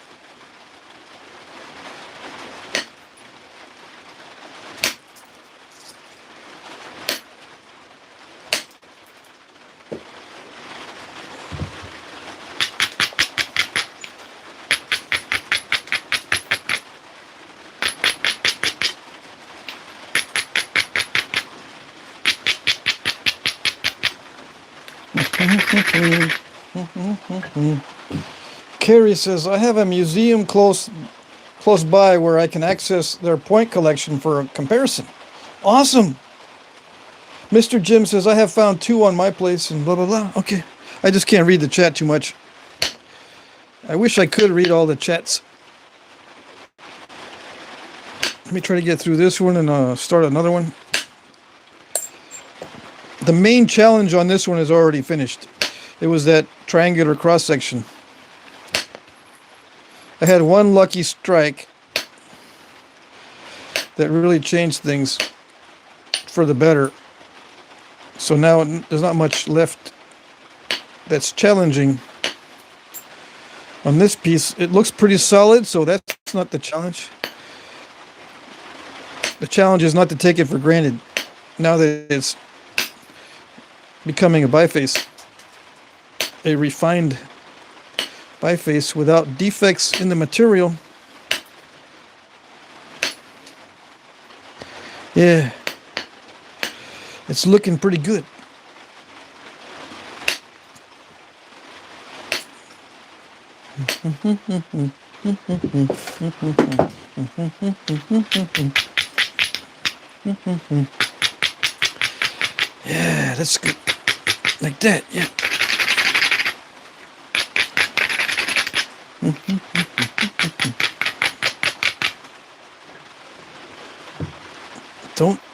Carrie says, I have a museum close close by where I can access their point collection for a comparison. Awesome. Mr. Jim says, I have found 2 on my place and blah, blah, blah. Okay. I just can't read the chat too much. I wish I could read all the chats. Let me try to get through this one and start another one. The main challenge on this one is already finished. It was that triangular cross section. I had one lucky strike that really changed things for the better. So now there's not much left that's challenging. On this piece, it looks pretty solid, so that's not the challenge. The challenge is not to take it for granted now that it's becoming a biface. A refined biface without defects in the material. Yeah, it's looking pretty good. Yeah, that's good. Like that, yeah.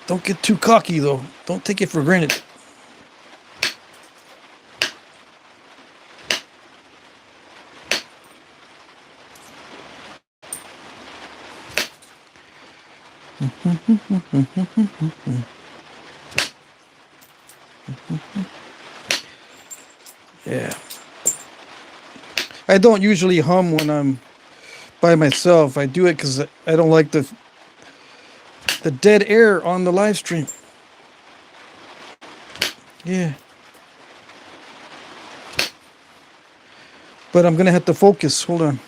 Don't get too cocky though. Don't take it for granted. Yeah. I don't usually hum when I'm by myself. I do it because I don't like the dead air on the live stream. Yeah. But I'm going to have to focus. Hold on.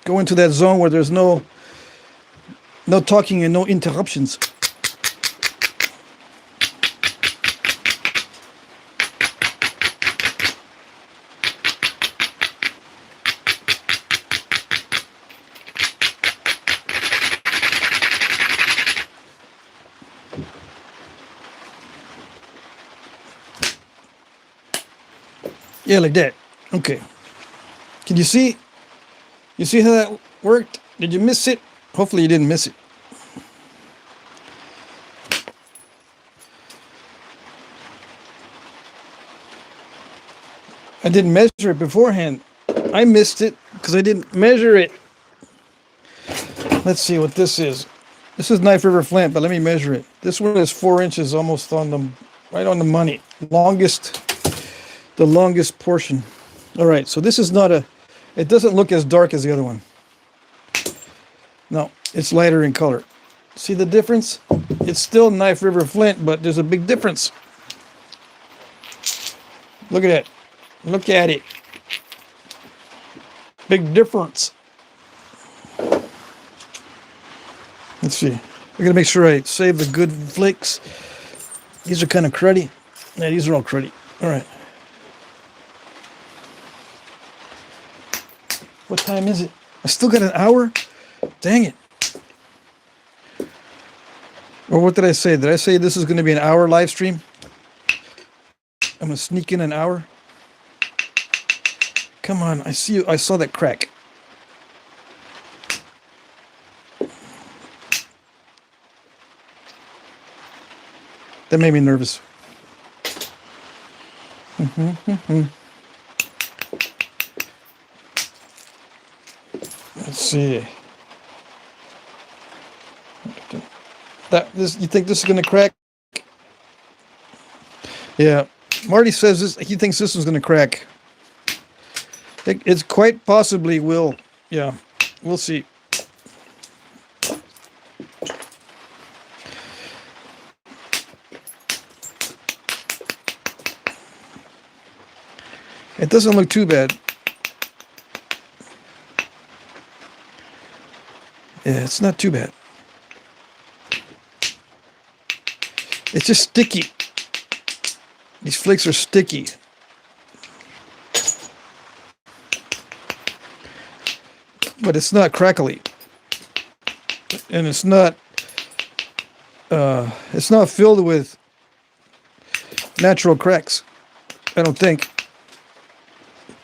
Go into that zone where there's no talking and no interruptions. Yeah, like that. Okay. Can you see? You see how that worked? Did you miss it? Hopefully you didn't miss it. I didn't measure it beforehand. I missed it because I didn't measure it. Let's see what this is. This is Knife River Flint, but let me measure it. This one is 4 inches, almost on the right on the money. The longest portion. All right, so this is not a. It doesn't look as dark as the other one. No, it's lighter in color. See the difference? It's still Knife River Flint, but there's a big difference. Look at that. Look at it. Big difference. Let's see. I gotta make sure I save the good flakes. These are kind of cruddy. Yeah, these are all cruddy. All right. What time is it? I still got an hour? Dang it. Or what did I say? Did I say this is going to be an hour live stream? I'm going to sneak in an hour. Come on. I see you. I saw that crack. That made me nervous. Let's see. You think this is going to crack? Yeah. Marty says this. He thinks this is going to crack. It's quite possibly will. Yeah. We'll see. It doesn't look too bad. Yeah, it's not too bad. It's just sticky. These flakes are sticky. But it's not crackly. And it's not filled with natural cracks. I don't think.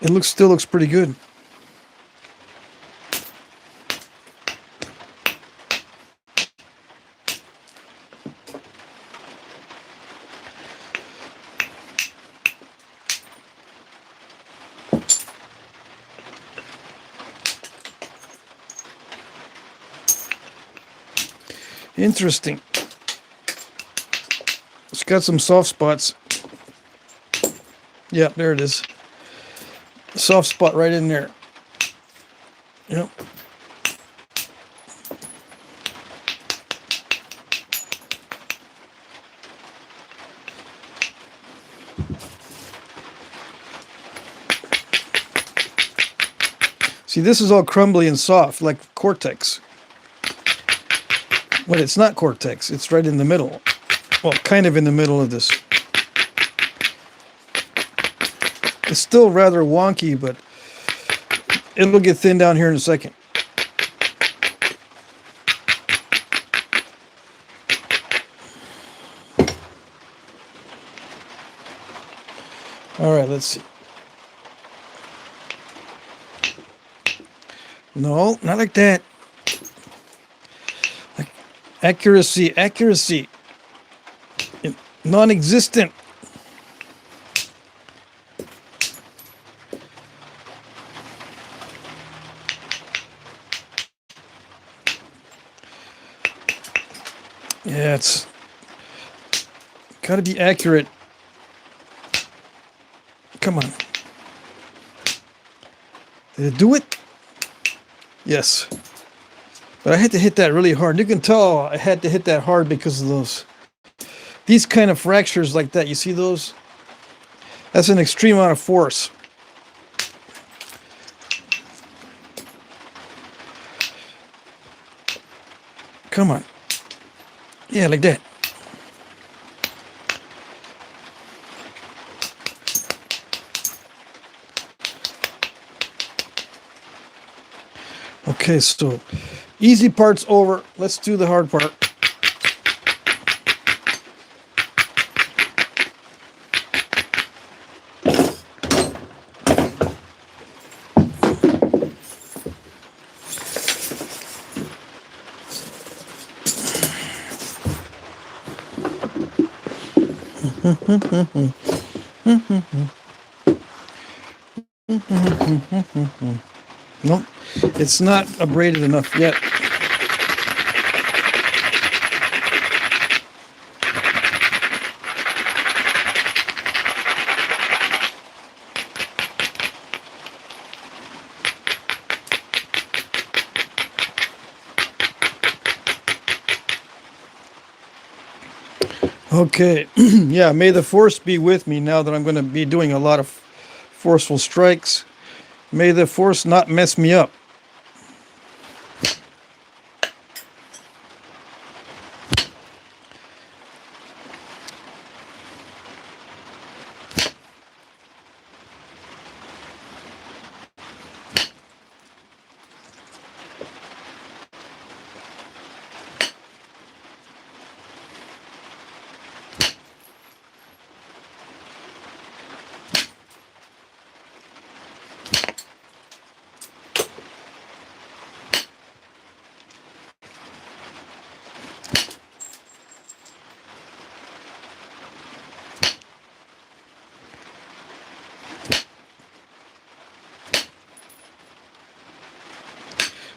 It still looks pretty good. Interesting. It's got some soft spots. Yeah, there it is. Soft spot right in there. Yep. See, this is all crumbly and soft, like Cortex. But it's not Cortex. It's right in the middle. Well, kind of in the middle of this. It's still rather wonky, but it'll get thin down here in a second. All right, let's see. No, not like that. Like accuracy. Non-existent. Yeah, it's got to be accurate. Come on. Did it do it? Yes. But I had to hit that really hard. You can tell I had to hit that hard because of these kind of fractures like that. You see those? That's an extreme amount of force. Come on. Yeah, like that. Okay, so easy part's over. Let's do the hard part. Nope, it's not abraded enough yet. Okay, yeah, may the force be with me now that I'm going to be doing a lot of forceful strikes. May the force not mess me up.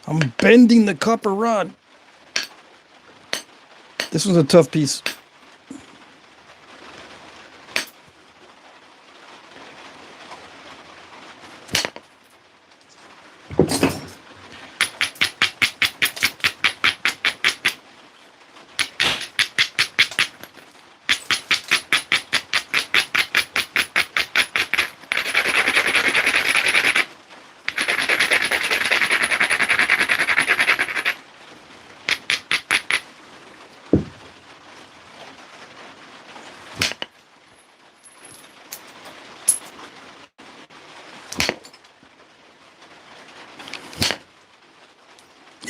I'm bending the copper rod. This one's a tough piece.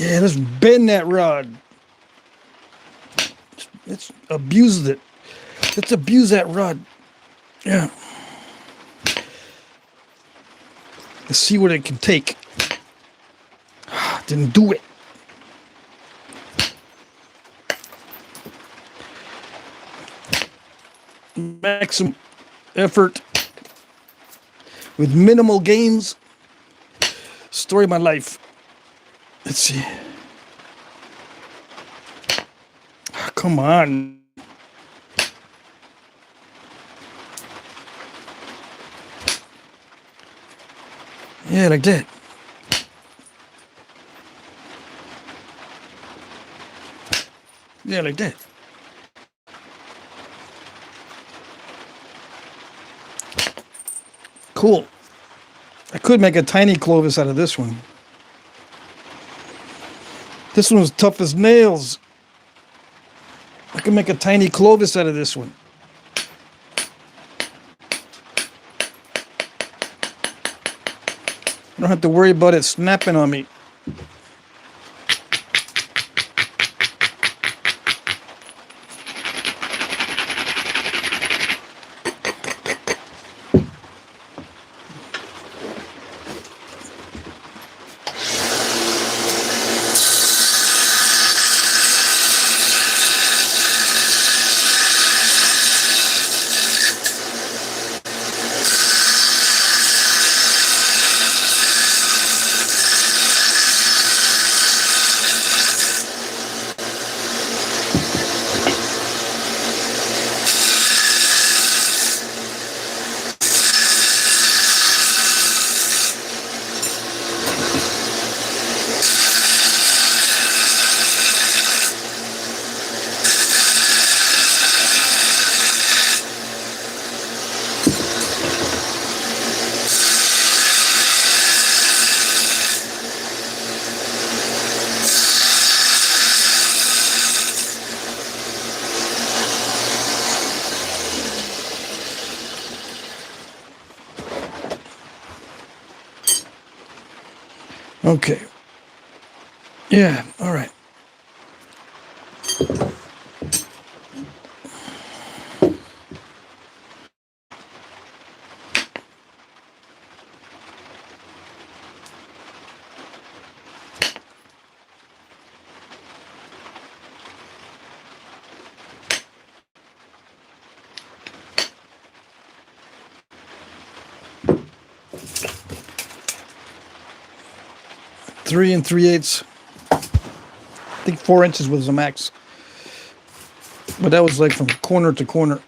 Yeah, let's bend that rod. Let's abuse it. Let's abuse that rod. Yeah. Let's see what it can take. Didn't do it. Maximum effort with minimal gains. Story of my life. Let's see. Come on. Yeah, like that. Yeah, like that. Cool. I could make a tiny Clovis out of this one. This one was tough as nails. I can make a tiny Clovis out of this one. I don't have to worry about it snapping on me. Okay. Yeah, all right. Three and 3/8. I think 4 inches was the max. But that was like from corner to corner.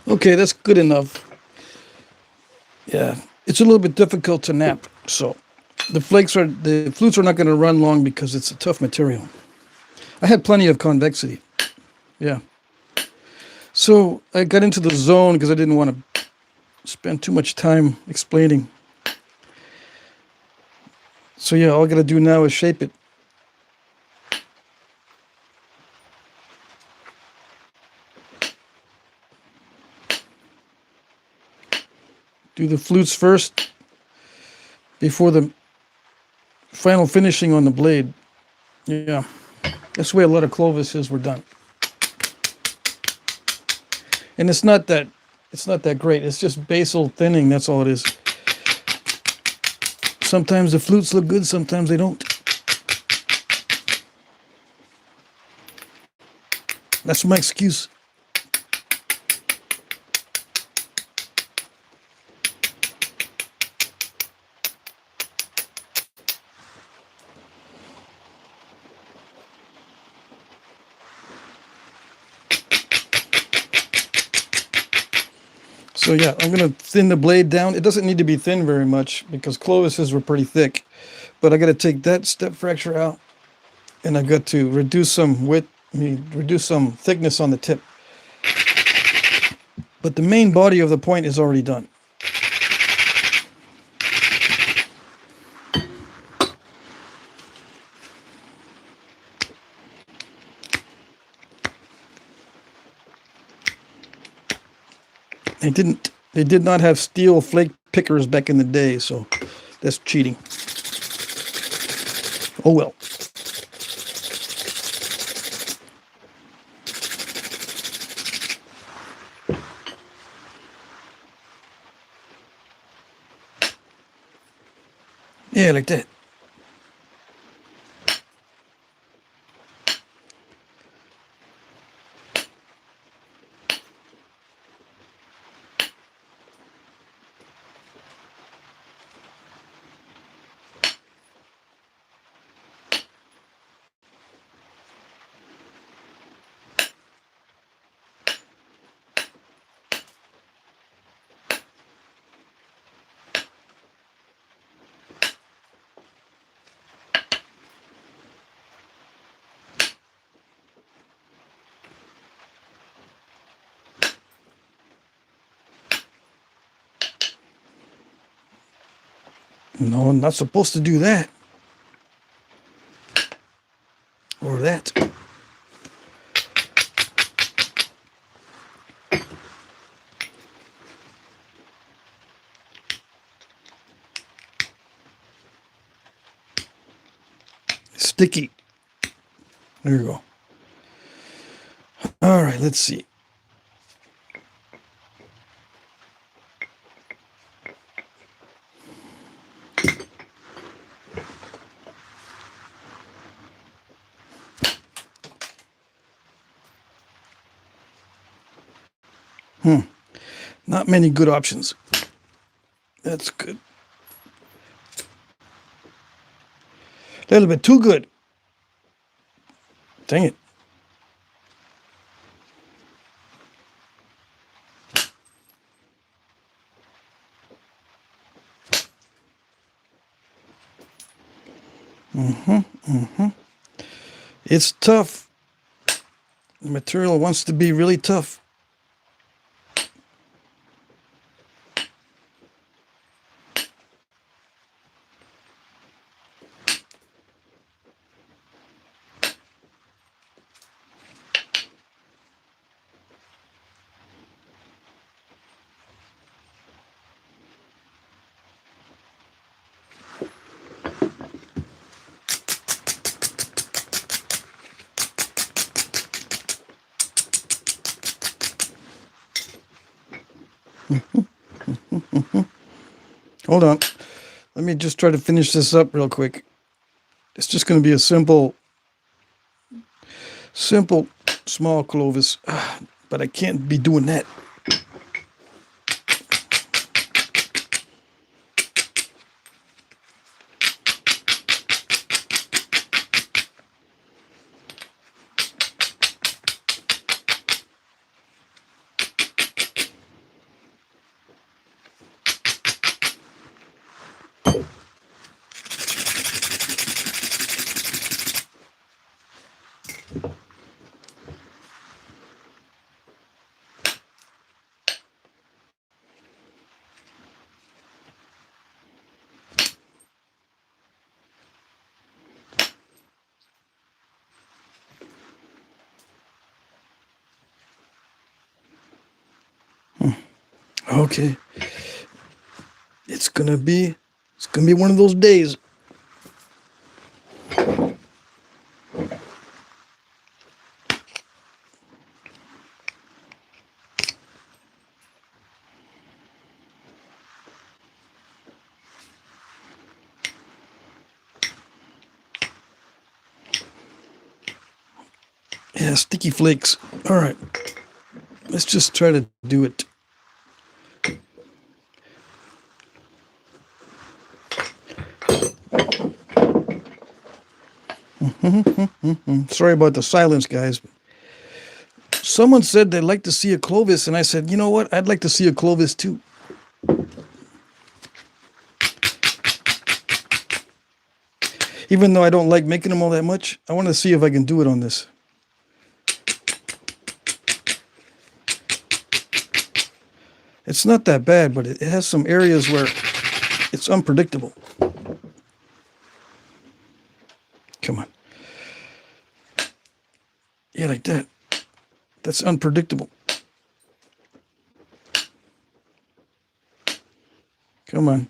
Okay, that's good enough. Yeah, it's a little bit difficult to knap, so the flutes are not going to run long because it's a tough material. I had plenty of convexity. Yeah. So I got into the zone because I didn't want to spend too much time explaining. So yeah, all I got to do now is shape it. Do the flutes first before the final finishing on the blade. Yeah, that's the way a lot of Clovises were done. And it's not that great. It's just basal thinning. That's all it is. Sometimes the flutes look good, sometimes they don't. That's my excuse. So yeah, I'm going to thin the blade down. It doesn't need to be thin very much because Clovises were pretty thick. But I got to take that step fracture out, and I've got to reduce some width, reduce some thickness on the tip. But the main body of the point is already done. They did not have steel flake pickers back in the day, so that's cheating. Oh well. Yeah, like that. No, I'm not supposed to do that. Or that. Sticky. There you go. All right, let's see. Not many good options. That's good. A little bit too good. Dang it. It's tough. The material wants to be really tough. Hold on. Let me just try to finish this up real quick. It's just going to be a simple small Clovis. But I can't be doing that. Okay. It's gonna be one of those days. Yeah, sticky flakes. All right. Let's just try to do it. Sorry about the silence, guys. Someone said they'd like to see a Clovis, and I said, you know what? I'd like to see a Clovis too. Even though I don't like making them all that much, I want to see if I can do it on this. It's not that bad, but it has some areas where it's unpredictable. Come on. Yeah, like that. That's unpredictable. Come on.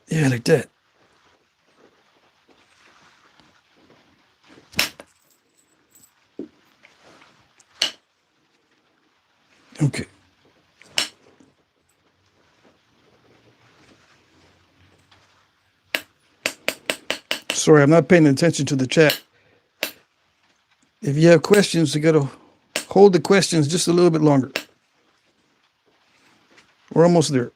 Yeah, like that. Okay. Sorry, I'm not paying attention to the chat. If you have questions, you got to hold the questions just a little bit longer. We're almost there.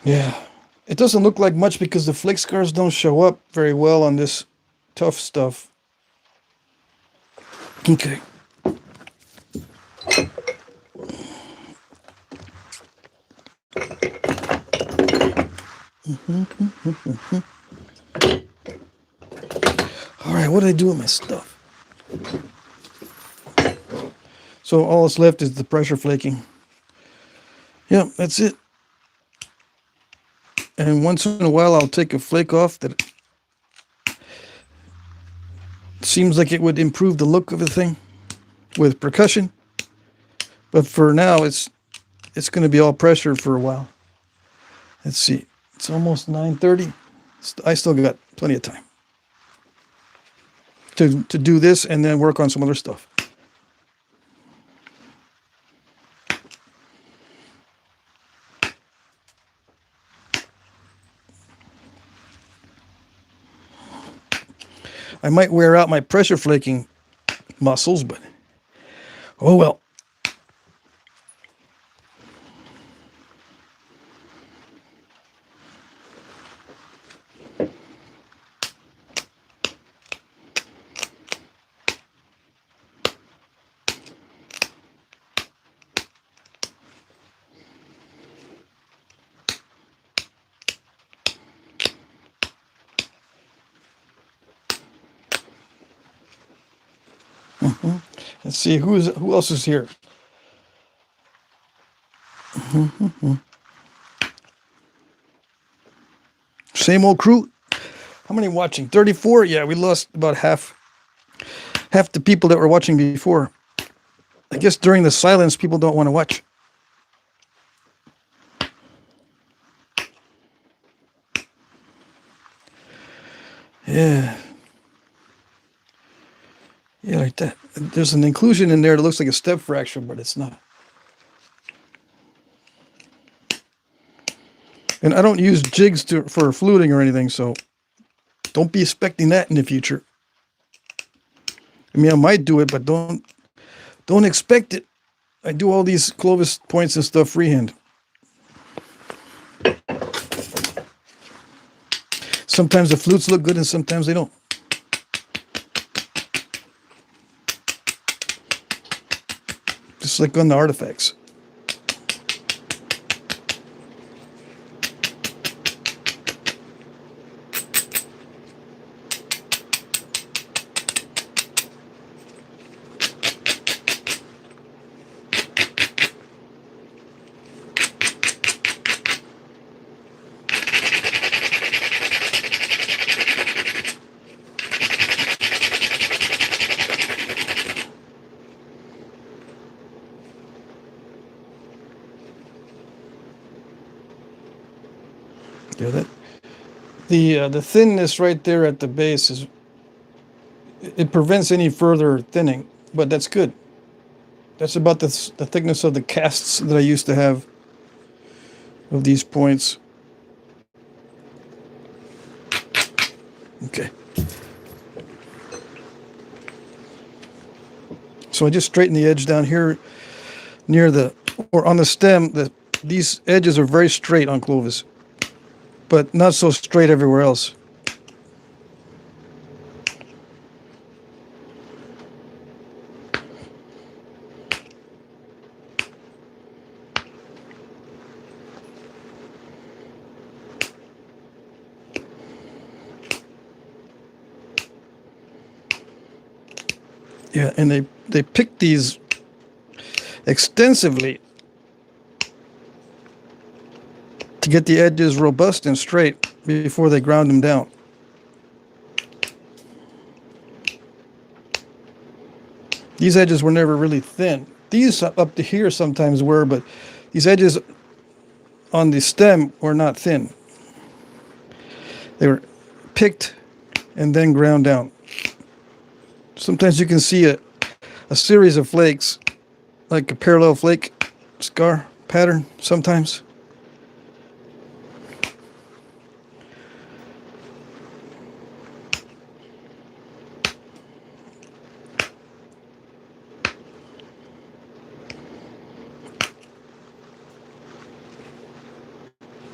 Yeah. It doesn't look like much because the flake scars don't show up very well on this tough stuff. Okay. All right, what did I do with my stuff? So all that's left is the pressure flaking. Yeah, that's it. And once in a while, I'll take a flake off that seems like it would improve the look of the thing with percussion. But for now, it's going to be all pressure for a while. Let's see. It's almost 9:30. I still got plenty of time to do this and then work on some other stuff. I might wear out my pressure flaking muscles, but oh well. Let's see who else is here. Same old crew. How many watching? 34? Yeah, we lost about half the people that were watching before. I guess during the silence, people don't want to watch. Yeah. Yeah, like that. There's an inclusion in there that looks like a step fracture, but it's not. And I don't use jigs for fluting or anything, so don't be expecting that in the future. I mean, I might do it, but don't expect it. I do all these Clovis points and stuff freehand. Sometimes the flutes look good and sometimes they don't. Just like on the artifacts. Yeah, that the thinness right there at the base is, it prevents any further thinning, but that's good. That's about the thickness of the casts that I used to have of these points. Okay. So I just straighten the edge down here near the, or on the stem. These edges are very straight on Clovis, but not so straight everywhere else. Yeah, and they picked these extensively to get the edges robust and straight before they ground them down. These edges were never really thin. These up to here sometimes were, but these edges on the stem were not thin. They were picked and then ground down. Sometimes you can see a series of flakes, like a parallel flake scar pattern sometimes.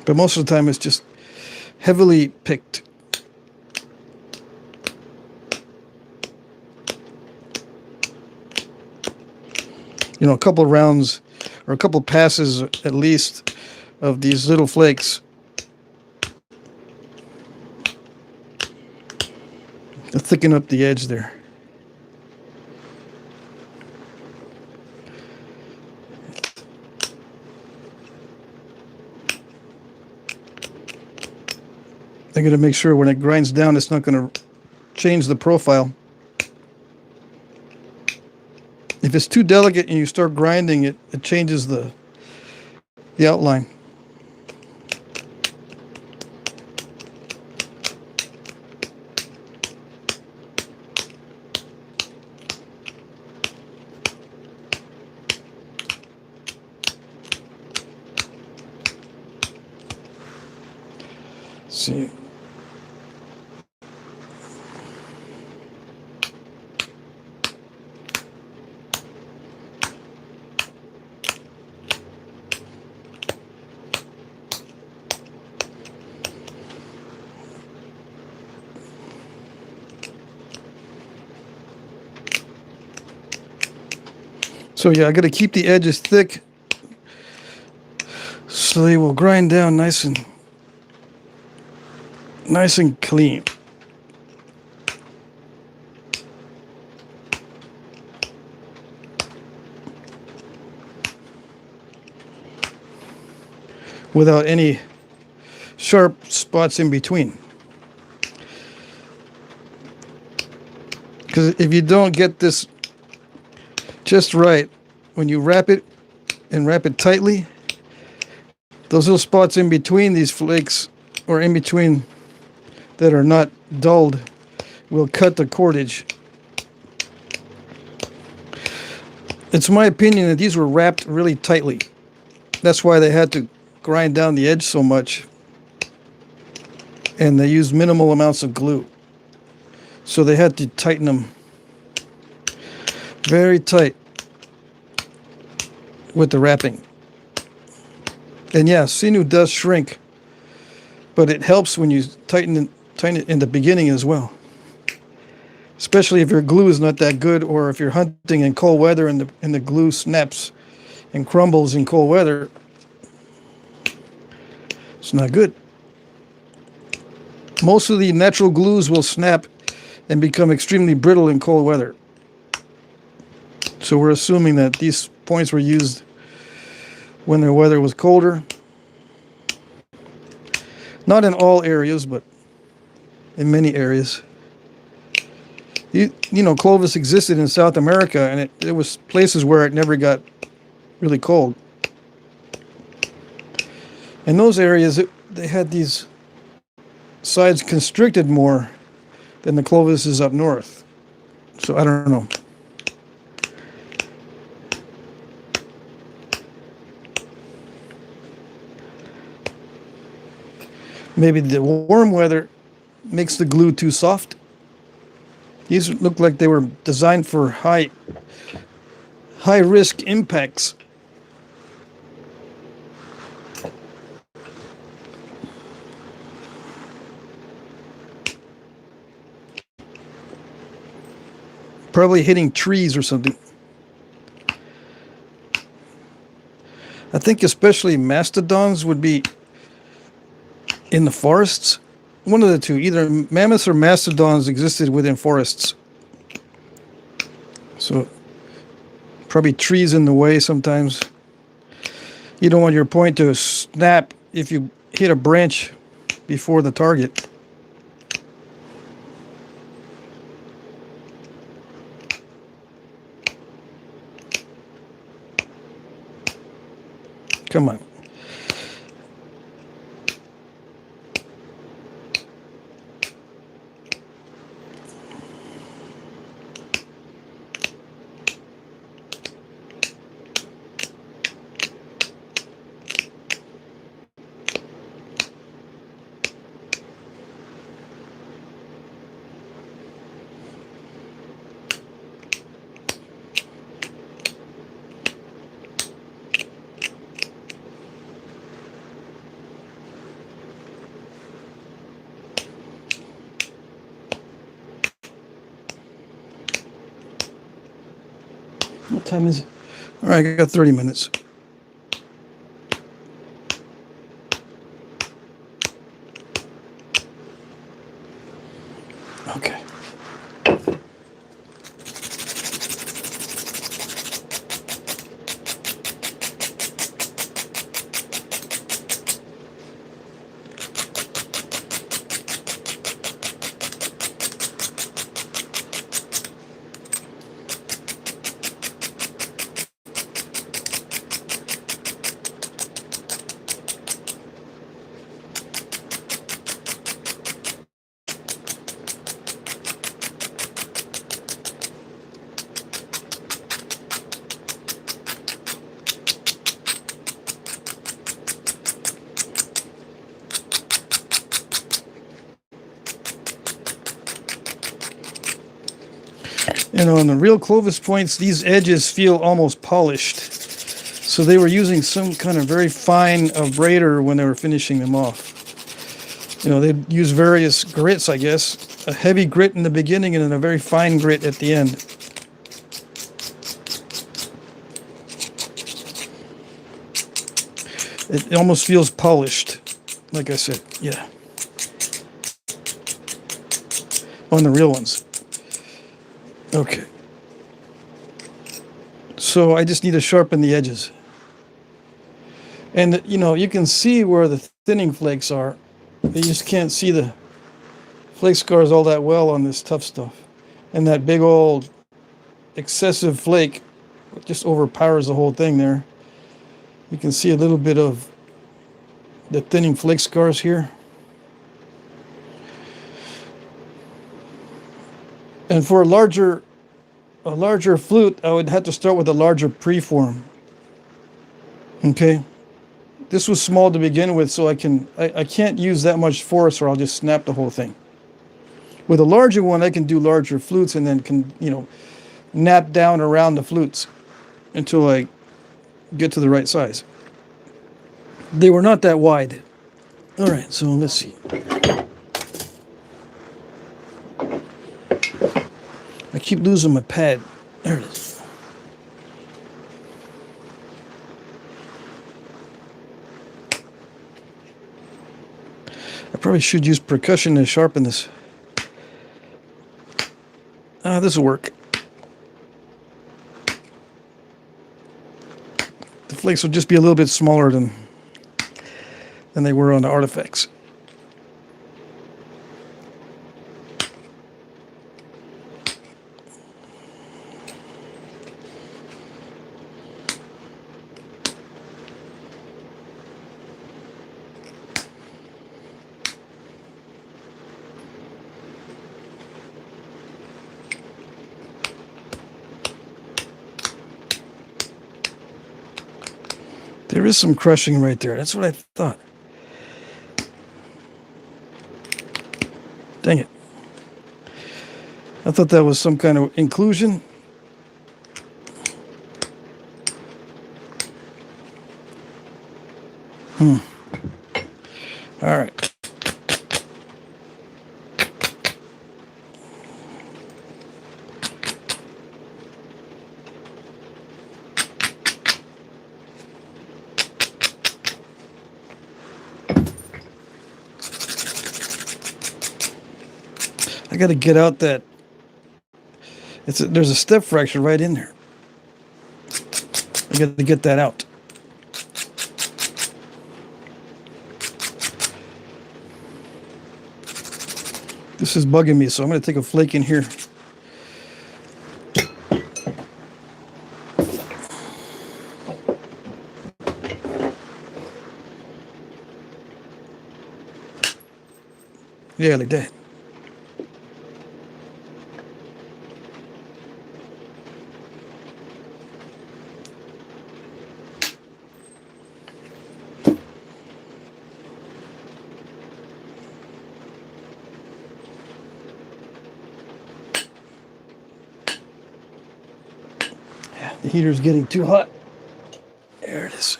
But most of the time it's just heavily picked. You know, a couple rounds or a couple passes at least of these little flakes to thicken up the edge there. I'm going to make sure when it grinds down, it's not going to change the profile. If it's too delicate and you start grinding it, it changes the outline. Let's see. So yeah, I got to keep the edges thick so they will grind down nice and clean. Without any sharp spots in between. Because if you don't get this just right, when you wrap it and wrap it tightly, those little spots in between these flakes or in between that are not dulled will cut the cordage. It's my opinion that these were wrapped really tightly. That's why they had to grind down the edge so much. And they used minimal amounts of glue. So they had to tighten them very tight with the wrapping. And yeah, sinew does shrink, but it helps when you tighten it in the beginning as well. Especially if your glue is not that good, or if you're hunting in cold weather and the glue snaps and crumbles in cold weather. It's not good. Most of the natural glues will snap and become extremely brittle in cold weather. So we're assuming that these points were used when the weather was colder. Not in all areas, but in many areas. You know, Clovis existed in South America, and there was places where it never got really cold. In those areas, they had these sides constricted more than the Clovis is up north. So I don't know. Maybe the warm weather makes the glue too soft. These look like they were designed for high risk impacts. Probably hitting trees or something. I think especially mastodons would be in the forests. One of the two, either mammoths or mastodons existed within forests. So probably trees in the way sometimes. You don't want your point to snap if you hit a branch before the target. Come on. What time is it? All right, I got 30 minutes. Okay. On the real Clovis points, these edges feel almost polished. So they were using some kind of very fine abrader when they were finishing them off. They'd use various grits, I guess. A heavy grit in the beginning and then a very fine grit at the end. It almost feels polished, like I said, yeah. On the real ones. Okay. So I just need to sharpen the edges. And, you can see where the thinning flakes are. You just can't see the flake scars all that well on this tough stuff. And that big old excessive flake just overpowers the whole thing there. You can see a little bit of the thinning flake scars here. And for a larger flute, I would have to start with a larger preform. Okay. This was small to begin with, so I can't use that much force or I'll just snap the whole thing. With a larger one, I can do larger flutes and then can, nap down around the flutes until I get to the right size. They were not that wide. All right, so let's see. I keep losing my pad. There it is. I probably should use percussion to sharpen this. This will work. The flakes will just be a little bit smaller than they were on the artifacts. There is some crushing right there. That's what I thought. Dang it. I thought that was some kind of inclusion. All right. I got to get out that. There's a step fracture right in there. I got to get that out. This is bugging me, so I'm going to take a flake in here. Yeah, like that. Yeah, the heater's getting too hot. There it is.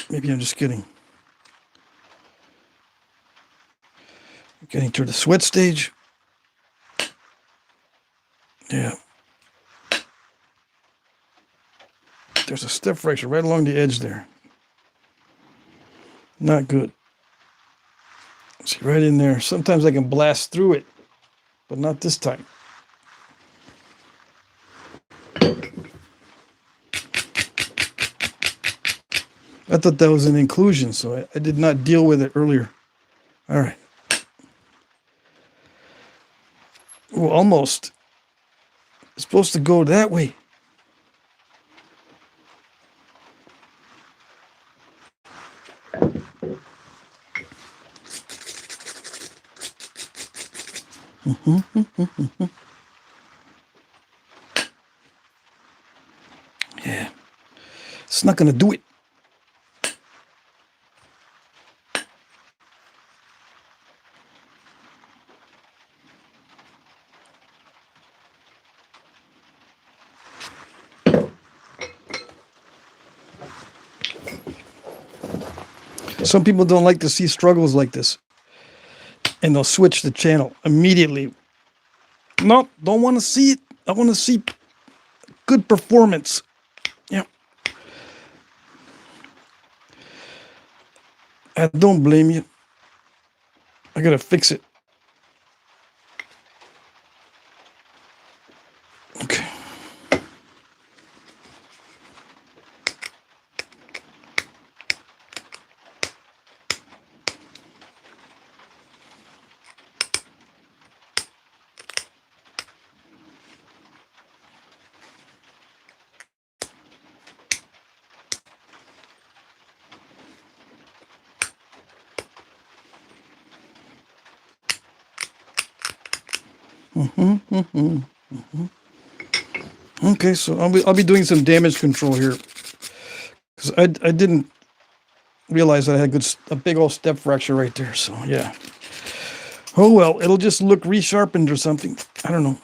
Maybe I'm just getting to the sweat stage. Yeah. There's a step fracture right along the edge there. Not good. See, right in there. Sometimes I can blast through it, but not this time. I thought that was an inclusion, so I did not deal with it earlier. All right. Oh, almost. It's supposed to go that way. Yeah. It's not going to do it. Some people don't like to see struggles like this, and they'll switch the channel immediately. No, don't want to see it. I want to see good performance. Yeah. I don't blame you. I got to fix it. Okay. Okay, so I'll be doing some damage control here, because I didn't realize that I had a big old step fracture right there. So yeah. Oh well, it'll just look resharpened or something. I don't know.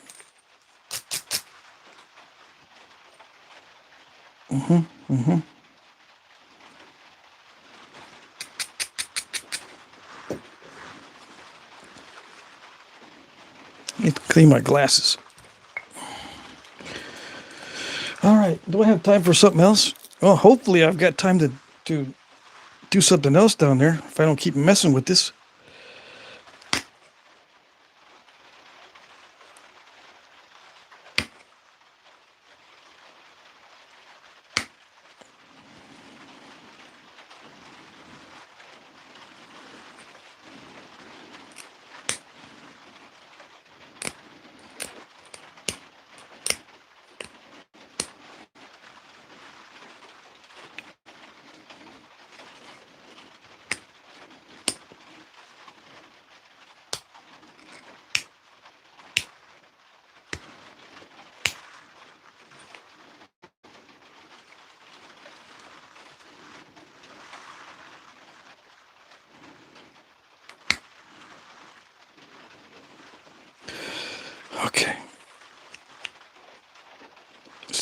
I need to clean my glasses. All right. Do I have time for something else? Well, hopefully I've got time to do something else down there if I don't keep messing with this.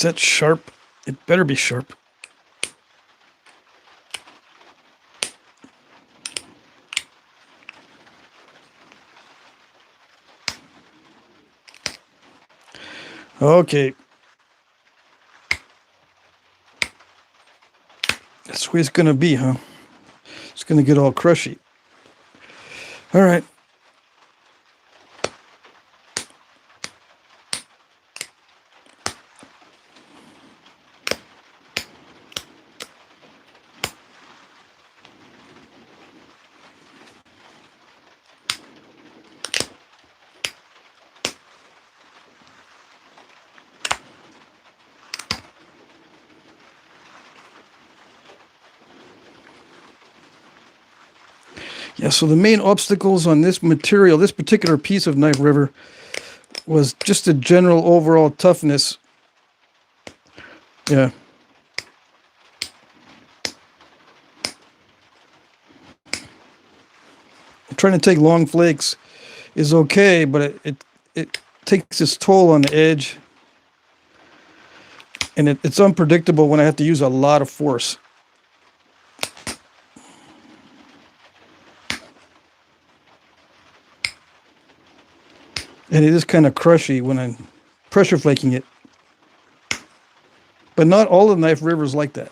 that sharp? It better be sharp. Okay. That's the way it's going to be, huh? It's going to get all crushy. All right. Yeah, so the main obstacles on this material, this particular piece of knife river, was just the general overall toughness. Yeah. Trying to take long flakes is okay, but it takes its toll on the edge. And it's unpredictable when I have to use a lot of force. And it is kind of crushy when I'm pressure flaking it. But not all the knife rivers like that.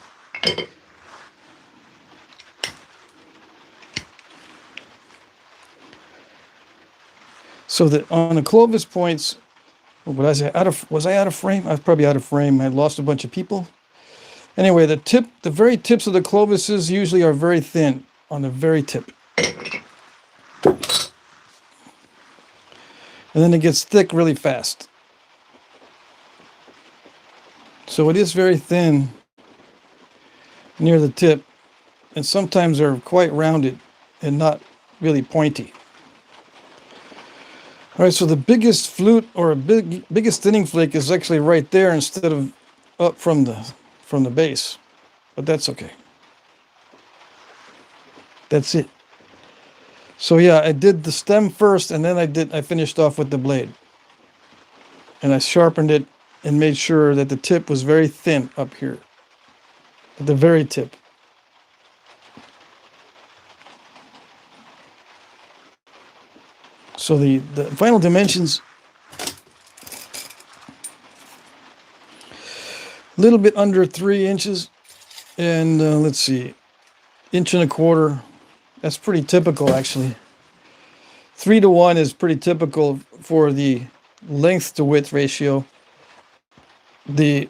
So that on the Clovis points, was I out of frame? I was probably out of frame. I lost a bunch of people. Anyway, the very tips of the Clovises usually are very thin on the very tip. And then it gets thick really fast. So it is very thin near the tip, and sometimes they're quite rounded and not really pointy. All right, so the biggest flute or biggest thinning flake is actually right there instead of up from the base, but that's okay. That's it. So yeah, I did the stem first, and then I finished off with the blade, and I sharpened it and made sure that the tip was very thin up here, at the very tip. So the final dimensions, a little bit under 3 inches, and let's see, 1.25 inches. That's pretty typical, actually. 3:1 is pretty typical for the length to width ratio. The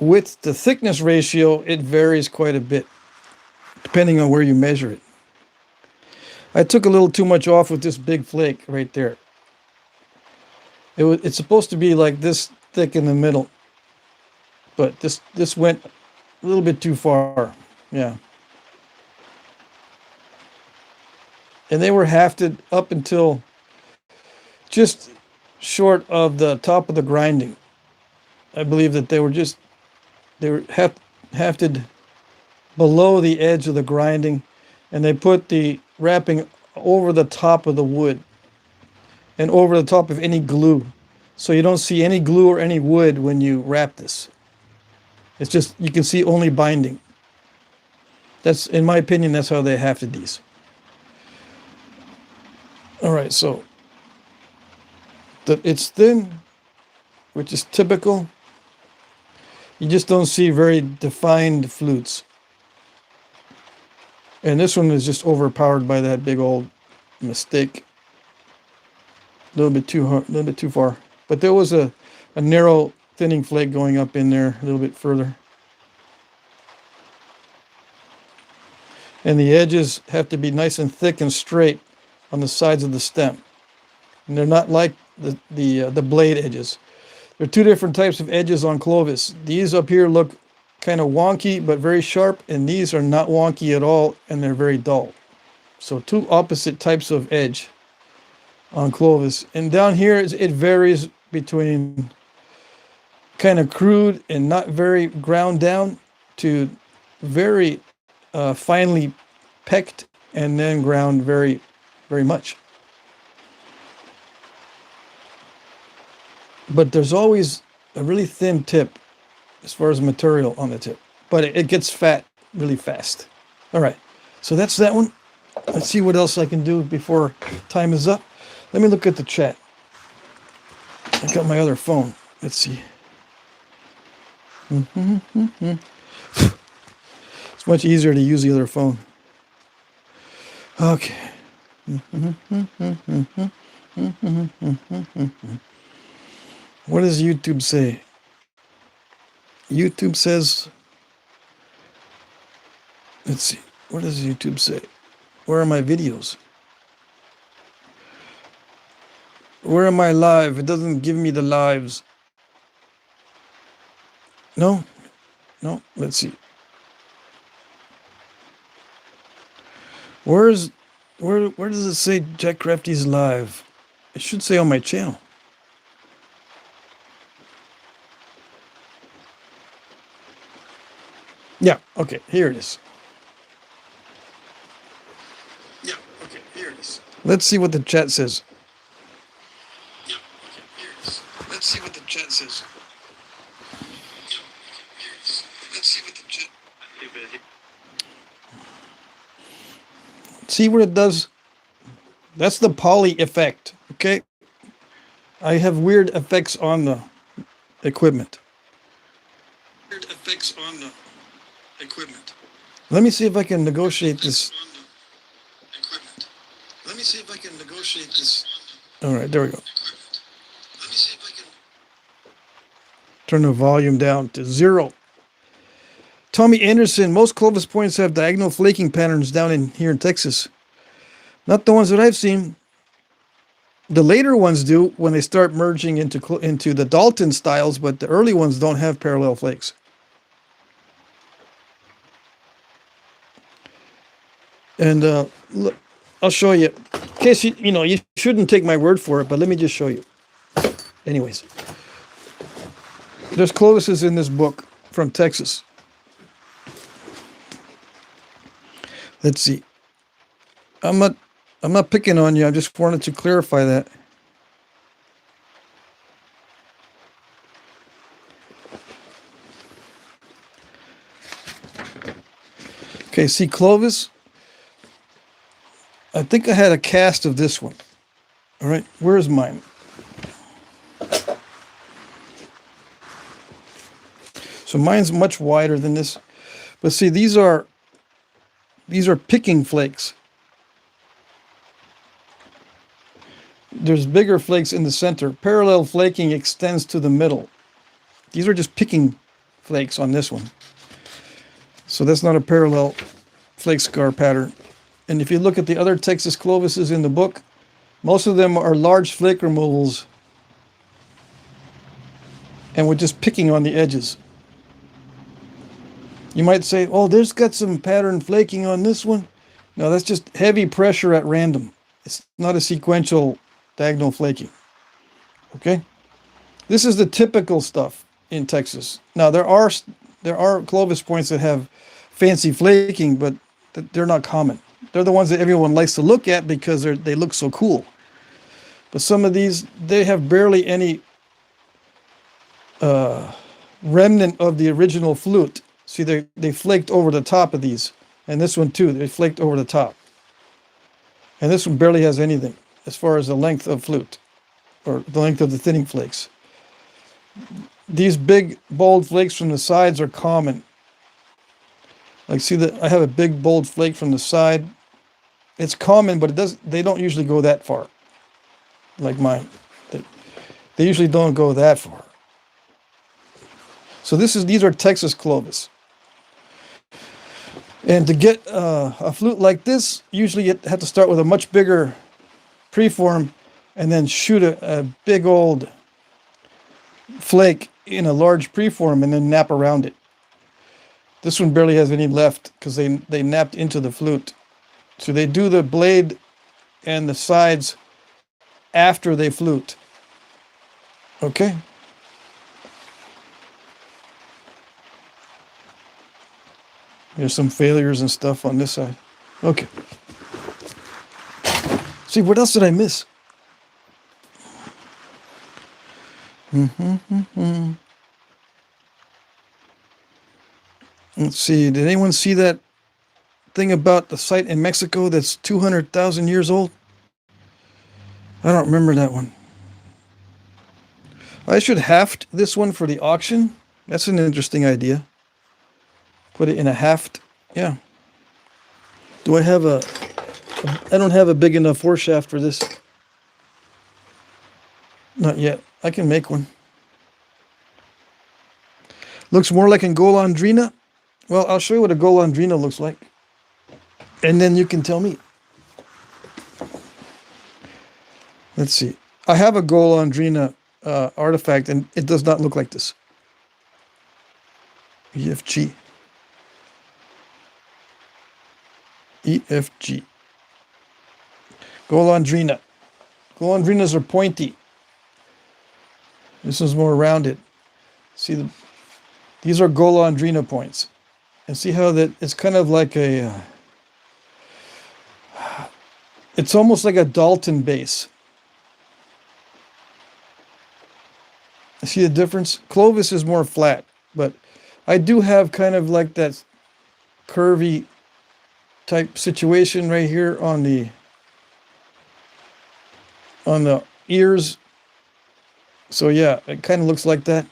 width to thickness ratio, it varies quite a bit, depending on where you measure it. I took a little too much off with this big flake right there. It's supposed to be like this thick in the middle, but this went a little bit too far. Yeah. And they were hafted up until just short of the top of the grinding. I believe that they were hafted below the edge of the grinding, and they put the wrapping over the top of the wood and over the top of any glue. So you don't see any glue or any wood when you wrap this. It's just, you can see only binding. That's, in my opinion, that's how they hafted these. All right, so it's thin, which is typical. You just don't see very defined flutes. And this one is just overpowered by that big old mistake. A little bit too far. But there was a narrow thinning flake going up in there a little bit further. And the edges have to be nice and thick and straight on the sides of the stem. And they're not like the blade edges. There are two different types of edges on Clovis. These up here look kind of wonky but very sharp, and these are not wonky at all, and they're very dull. So two opposite types of edge on Clovis. And down here it varies between kind of crude and not very ground down to very finely pecked and then ground very, very much. But there's always a really thin tip as far as material on the tip, but it gets fat really fast. All right, so that's that one. Let's see what else I can do before time is up. Let me look at the chat. I got my other phone. Let's see. It's much easier to use the other phone. Okay. What does YouTube say? YouTube says, let's see. What does YouTube say? Where are my videos? Where am I live? It doesn't give me the lives. No? No? Let's see. Where does it say Jack Crafty's live? It should say on my channel. Yeah, okay, here it is. Yeah, okay, here it is. Let's see what the chat says. Yeah, okay, here it is. Let's see what the chat says. Yeah, okay, here it is. Let's see what the chat. See what it does? That's the poly effect, okay? I have weird effects on the equipment. Weird effects on the equipment. Let me see if I can negotiate this. Let me see if I can negotiate this. All right, there we go. Let me see if I can turn the volume down to 0. Tommy Anderson, most Clovis points have diagonal flaking patterns down in here in Texas. Not the ones that I've seen. The later ones do when they start merging into the Dalton styles, but the early ones don't have parallel flakes. And look, I'll show you. In case you shouldn't take my word for it, but let me just show you. Anyways, there's Clovises in this book from Texas. Let's see. I'm not picking on you. I just wanted to clarify that. Okay, see Clovis? I think I had a cast of this one. All right, where's mine? So mine's much wider than this. But see, these are picking flakes. There's bigger flakes in the center. Parallel flaking extends to the middle. These are just picking flakes on this one. So that's not a parallel flake scar pattern. And if you look at the other Texas Clovises in the book, most of them are large flake removals and we're just picking on the edges. You might say, oh, there's got some pattern flaking on this one. No, that's just heavy pressure at random. It's not a sequential diagonal flaking. Okay? This is the typical stuff in Texas. Now, there are Clovis points that have fancy flaking, but they're not common. They're the ones that everyone likes to look at because they look so cool. But some of these, they have barely any remnant of the original flute. See, they flaked over the top of these. And this one too, they flaked over the top. And this one barely has anything as far as the length of flute or the length of the thinning flakes. These big bold flakes from the sides are common. Like see that I have a big bold flake from the side. It's common, but they don't usually go that far. Like mine. They usually don't go that far. So these are Texas Clovis. And to get a flute like this, usually you have to start with a much bigger preform and then shoot a big old flake in a large preform and then nap around it. This one barely has any left because they napped into the flute. So they do the blade and the sides after they flute. Okay? There's some failures and stuff on this side. Okay. See, what else did I miss? Let's see. Did anyone see that thing about the site in Mexico that's 200,000 years old? I don't remember that one. I should haft this one for the auction. That's an interesting idea. Put it in a haft. Yeah. Do I have a... I don't have a big enough force shaft for this. Not yet. I can make one. Looks more like a Golandrina. Well, I'll show you what a Golandrina looks like. And then you can tell me. Let's see. I have a Golandrina artifact, and it does not look like this. EFG. EFG. Golandrina. Golandrinas are pointy. This is more rounded. See, these are Golandrina points. And see how that it's kind of like a... it's almost like a Dalton base. See the difference? Clovis is more flat, but I do have kind of like that curvy type situation right here on the ears. So yeah, it kind of looks like that.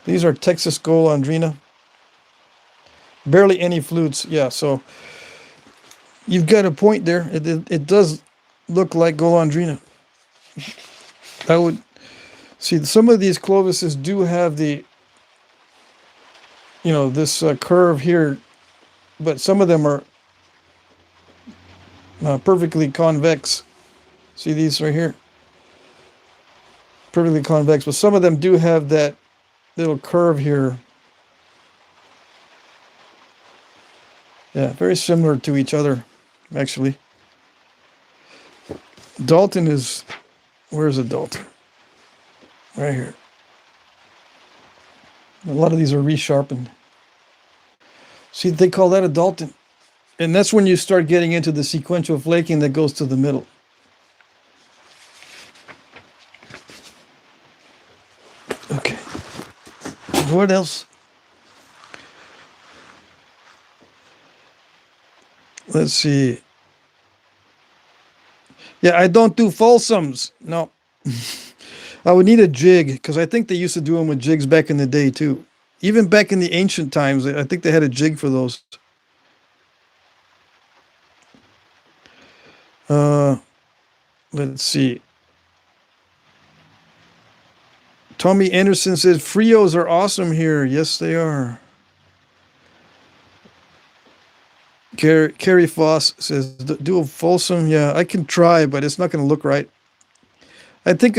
These are Texas Golandrina. Barely any flutes. Yeah, so you've got a point there. It does look like Golandrina. I would see some of these Clovises do have the, this curve here, but some of them are perfectly convex. See these right here? Perfectly convex, but some of them do have that little curve here. Yeah, very similar to each other, actually. Dalton is... where's a Dalton? Right here. A lot of these are resharpened. See, they call that a Dalton. And that's when you start getting into the sequential flaking that goes to the middle. Okay. What else? Let's see. Yeah, I don't do falsums. No. I would need a jig, because I think they used to do them with jigs back in the day, too. Even back in the ancient times, I think they had a jig for those. Let's see. Tommy Anderson says, Frios are awesome here. Yes, they are. Carrie Foss says, do a Folsom. Yeah, I can try, but it's not going to look right. I think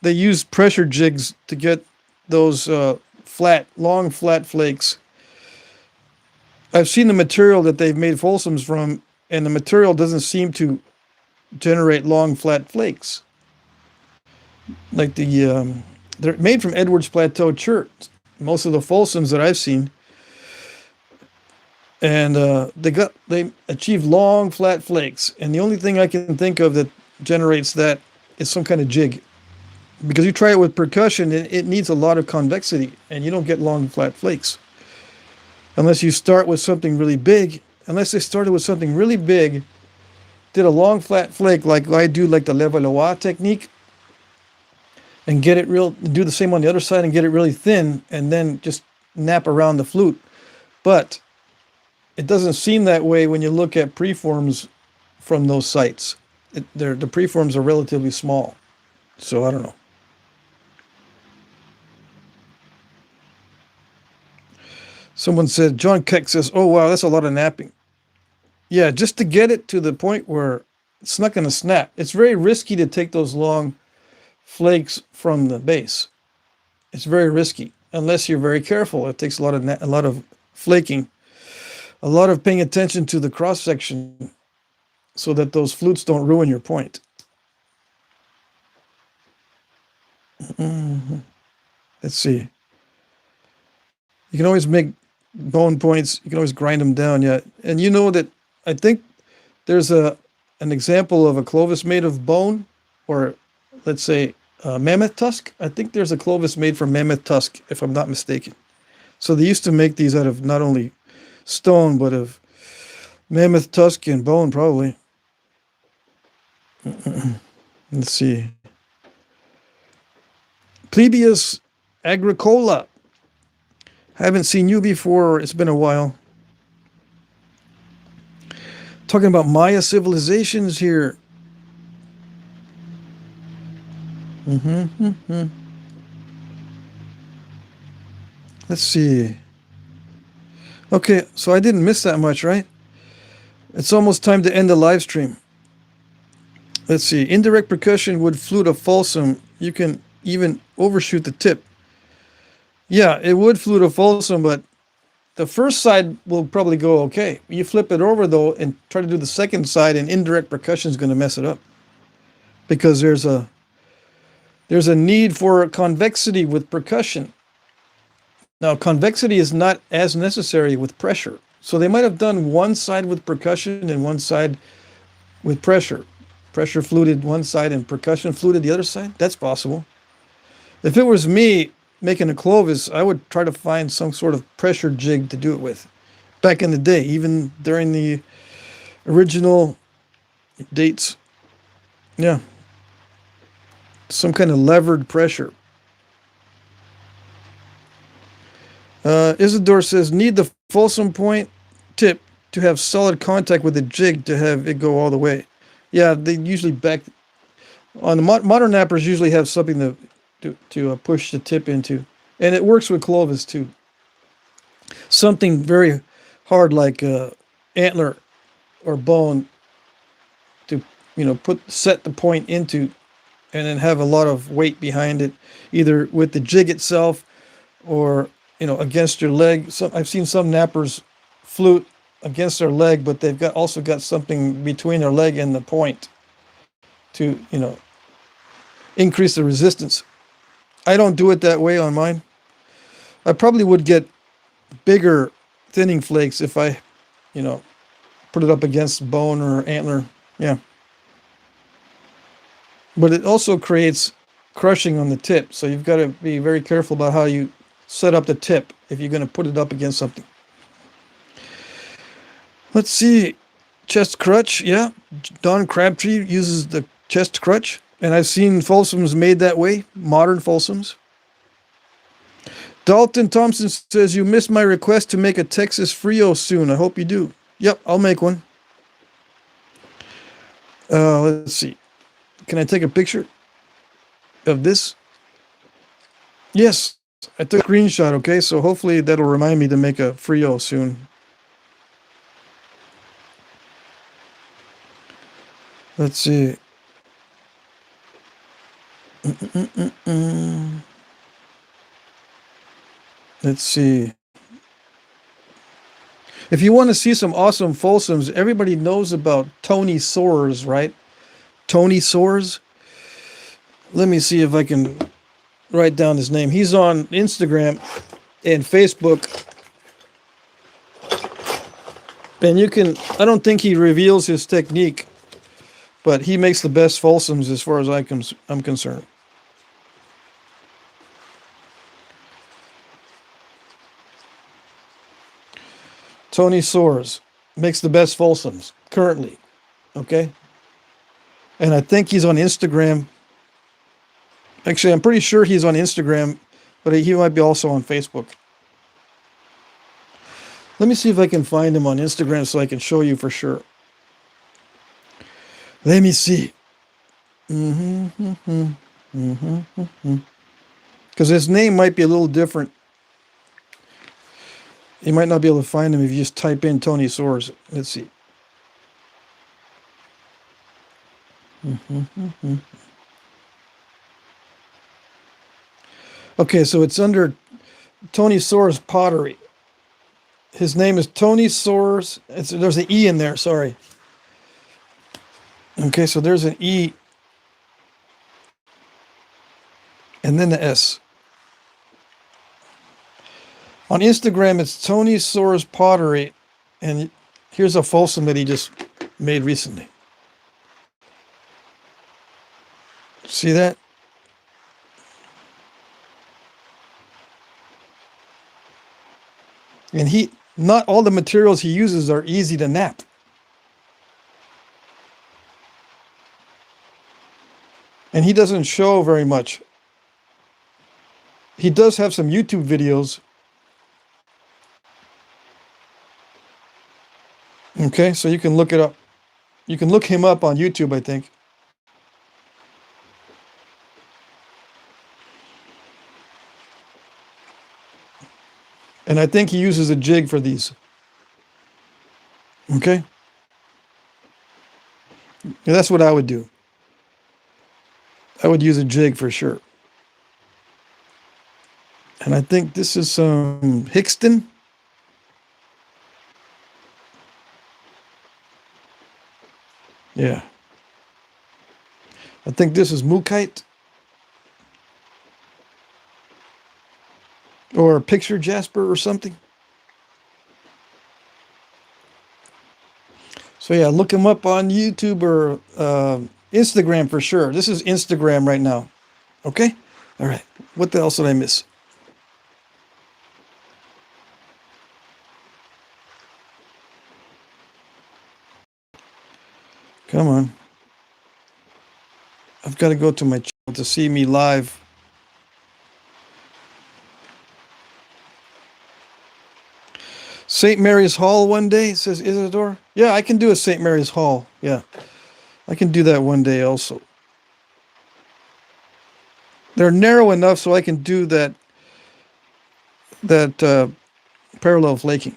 they use pressure jigs to get those long flat flakes. I've seen the material that they've made Folsoms from, and the material doesn't seem to generate long flat flakes. Like they're made from Edwards Plateau chert, most of the Folsoms that I've seen. And they achieve long flat flakes, and the only thing I can think of that generates that is some kind of jig, because you try it with percussion, it needs a lot of convexity, and you don't get long flat flakes unless you start with something really big. Unless they started with something really big, did a long flat flake like I do, like the Levallois technique, and get it do the same on the other side and get it really thin, and then just nap around the flute. But it doesn't seem that way when you look at preforms from those sites. The preforms are relatively small. So I don't know. Someone said, John Keck says, oh, wow, that's a lot of napping. Yeah, just to get it to the point where it's not going to snap. It's very risky to take those long flakes from the base. It's very risky unless you're very careful. It takes a lot of flaking. A lot of paying attention to the cross section so that those flutes don't ruin your point. Let's see. You can always make bone points. You can always grind them down. Yeah. And you know that I think there's an example of a Clovis made of bone, or let's say mammoth tusk. I think there's a Clovis made from mammoth tusk, if I'm not mistaken. So they used to make these out of not only stone, but of mammoth tusk and bone, probably. Let's see. Plebeius agricola. Haven't seen you before. It's been a while. Talking about Maya civilizations here. Let's see. Okay, so I didn't miss that much, right? It's almost time to end the live stream. Let's see. Indirect percussion would flute a falsum. You can even overshoot the tip. Yeah, it would flute a falsum, but the first side will probably go okay. You flip it over, though, and try to do the second side, and indirect percussion is going to mess it up. Because there's a need for convexity with percussion. Now, convexity is not as necessary with pressure. So they might have done one side with percussion and one side with pressure. Pressure fluted one side and percussion fluted the other side. That's possible. If it was me making a Clovis, I would try to find some sort of pressure jig to do it with. Back in the day, even during the original dates. Yeah. Some kind of levered pressure. Isidore says, need the fulsome point tip to have solid contact with the jig to have it go all the way. Yeah, they usually back on the modern nappers usually have something to push the tip into, and it works with Clovis too. Something very hard like antler or bone to set the point into, and then have a lot of weight behind it, either with the jig itself or against your leg. I've seen some nappers flute against their leg, but they've also got something between their leg and the point to increase the resistance. I don't do it that way on mine. I probably would get bigger thinning flakes if I put it up against bone or antler. Yeah. But it also creates crushing on the tip, so you've got to be very careful about how you set up the tip if you're going to put it up against something. Let's see. Chest crutch, yeah. Don Crabtree uses the chest crutch, and I've seen fulsums made that way, modern fulsums. Dalton Thompson says, you missed my request to make a Texas Frio soon. I hope you do. Yep, I'll make one. Let's see. Can I take a picture of this? Yes, I took a screenshot, okay? So hopefully that'll remind me to make a Frio soon. Let's see. Let's see. If you want to see some awesome fulsums, everybody knows about Tony Soares, right? Tony Soares. Let me see if I can write down his name. He's on Instagram and Facebook. And I don't think he reveals his technique, but he makes the best fulsums as far as I'm concerned. Tony Soares makes the best fulsums currently. Okay? And I think he's on Instagram. Actually, I'm pretty sure he's on Instagram, but he might be also on Facebook. Let me see if I can find him on Instagram so I can show you for sure. Let me see. Because his name might be a little different. You might not be able to find him if you just type in Tony Soares. Let's see. Okay, so it's under Tony Soares Pottery. His name is Tony Soares. There's an E in there, sorry. Okay, so there's an E. And then the S. On Instagram, it's Tony Soares Pottery. And here's a fulsum that he just made recently. See that? And not all the materials he uses are easy to knap. And he doesn't show very much. He does have some YouTube videos. Okay, so you can look it up. You can look him up on YouTube, I think. And I think he uses a jig for these. Okay? And that's what I would do. I would use a jig for sure. And I think this is some Hickston. Yeah. I think this is Mookite. Or Picture Jasper or something. So yeah, look him up on YouTube or Instagram for sure. This is Instagram right now. Okay? All right. What else did I miss? Come on. I've got to go to my channel to see me live. St. Mary's Hall one day, says Isidore. Yeah, I can do a St. Mary's Hall. Yeah, I can do that one day also. They're narrow enough so I can do that parallel flaking.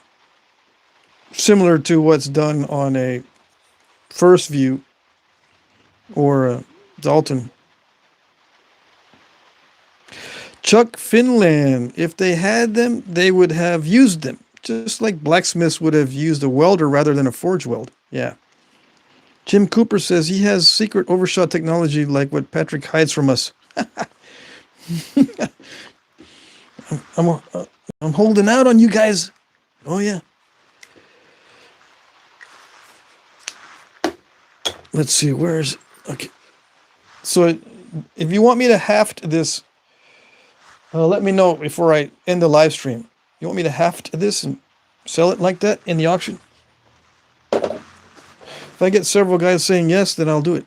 Similar to what's done on a first view or a Dalton. Chuck Finland, if they had them, they would have used them. Just like blacksmiths would have used a welder rather than a forge weld. Yeah. Jim Cooper says he has secret overshot technology like what Patrick hides from us. I'm holding out on you guys. Oh, yeah. Let's see, where's... Okay. So if you want me to haft this, let me know before I end the live stream. You want me to haft this and sell it like that in the auction? If I get several guys saying yes, then I'll do it.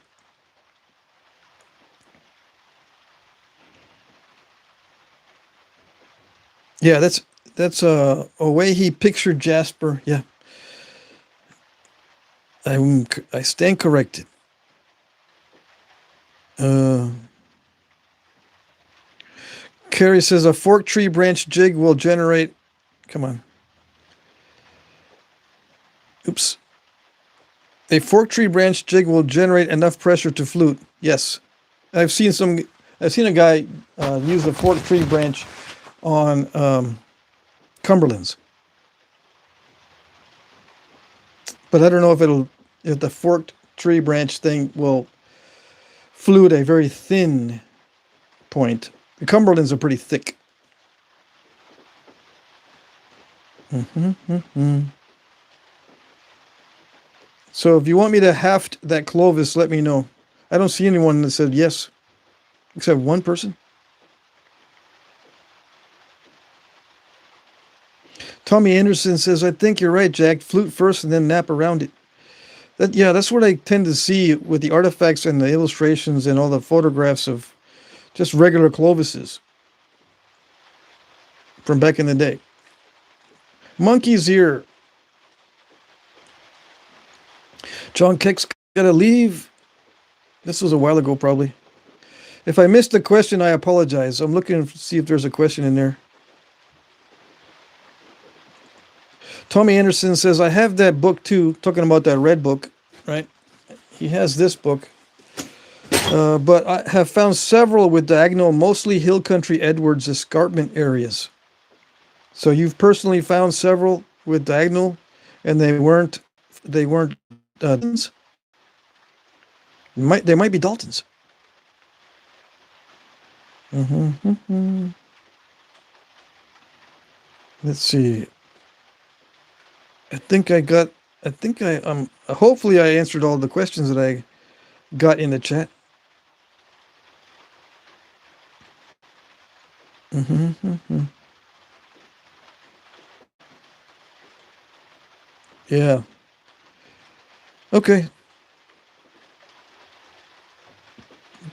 Yeah, that's a way he pictured Jasper. Yeah. I stand corrected. Carrie says a fork tree branch jig will generate... Come on. Oops. A fork tree branch jig will generate enough pressure to flute. Yes. I've seen a guy use a fork tree branch on Cumberlands. But I don't know if the forked tree branch thing will flute a very thin point. The Cumberlands are pretty thick. So if you want me to haft that Clovis, let me know. I don't see anyone that said yes, except one person. Tommy Anderson says, I think you're right, Jack. Flute first and then knap around it. That's what I tend to see with the artifacts and the illustrations and all the photographs of just regular Clovises from back in the day. Monkey's ear. John Keck's gotta leave. This was a while ago, probably. If I missed a question, I apologize. I'm looking to see if there's a question in there. Tommy Anderson says, I have that book too, talking about that red book, right? He has this book. But I have found several with diagonal, mostly hill country Edwards escarpment areas. So you've personally found several with diagonal, and they weren't Daltons. They might be Daltons. Let's see. Hopefully I answered all the questions that I got in the chat. Yeah. Okay.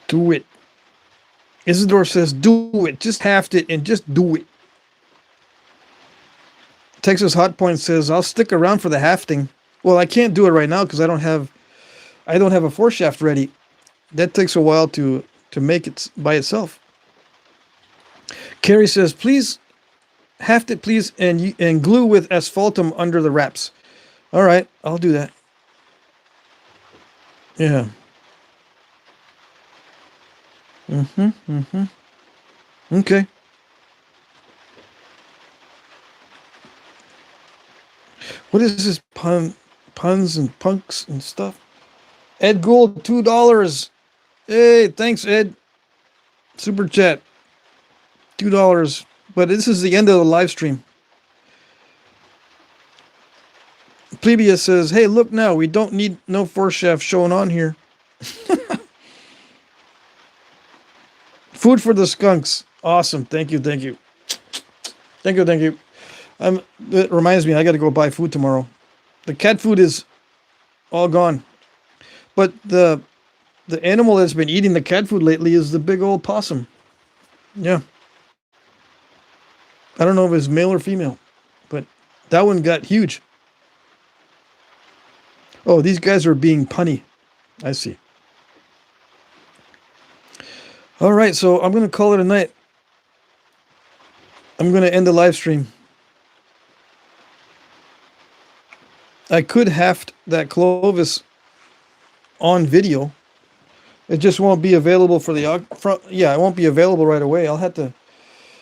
Do it. Isidore says, do it. Just haft it and just do it. Texas Hot Point says, I'll stick around for the hafting. Well, I can't do it right now because I don't have a foreshaft ready. That takes a while to make it by itself. Carrie says, please haft it, please, and glue with asphaltum under the wraps. All right, I'll do that. Yeah. Okay. What is this puns and punks and stuff? Ed Gould, $2. Hey, thanks, Ed. Super chat, $2. But this is the end of the live stream. Plebia says, hey, look now, we don't need no foreshaft showing on here. Food for the skunks. Awesome. Thank you. Thank you. Thank you. Thank you. That reminds me, I got to go buy food tomorrow. The cat food is all gone. But the animal that's been eating the cat food lately is the big old possum. Yeah. I don't know if it's male or female, but that one got huge. Oh, these guys are being punny. I see. All right, so I'm going to call it a night. I'm going to end the live stream. I could haft that Clovis on video. It just won't be available for the front. Yeah, it won't be available right away. I'll have to,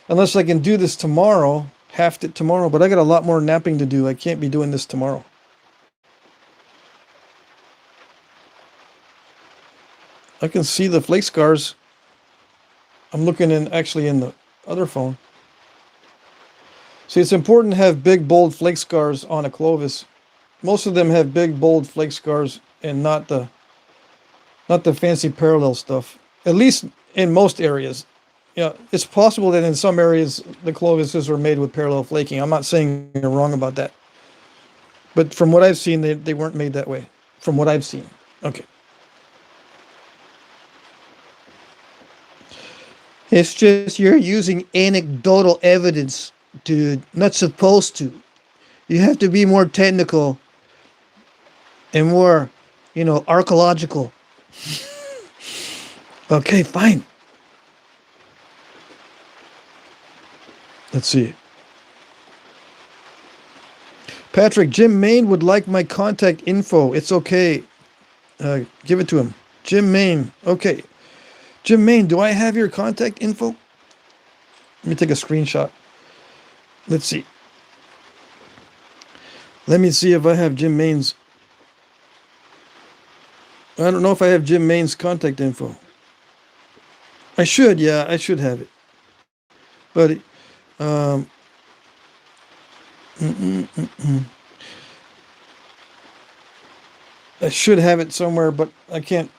unless I can do this tomorrow, haft it tomorrow. But I got a lot more napping to do. I can't be doing this tomorrow. I can see the flake scars. I'm looking actually in the other phone. See, it's important to have big, bold flake scars on a Clovis. Most of them have big, bold flake scars and not the fancy parallel stuff. At least in most areas. Yeah, it's possible that in some areas the Clovises are made with parallel flaking. I'm not saying you're wrong about that. But from what I've seen, they weren't made that way. From what I've seen. Okay. It's just you're using anecdotal evidence, dude. Not supposed to. You have to be more technical and more, archaeological. Okay, fine. Let's see. Patrick, Jim Main would like my contact info. It's okay. Give it to him. Jim Main. Okay. Jim Main, do I have your contact info? Let me take a screenshot. Let's see. Let me see if I have Jim Main's. I don't know if I have Jim Main's contact info. I should, yeah, I should have it. But I should have it somewhere, but I can't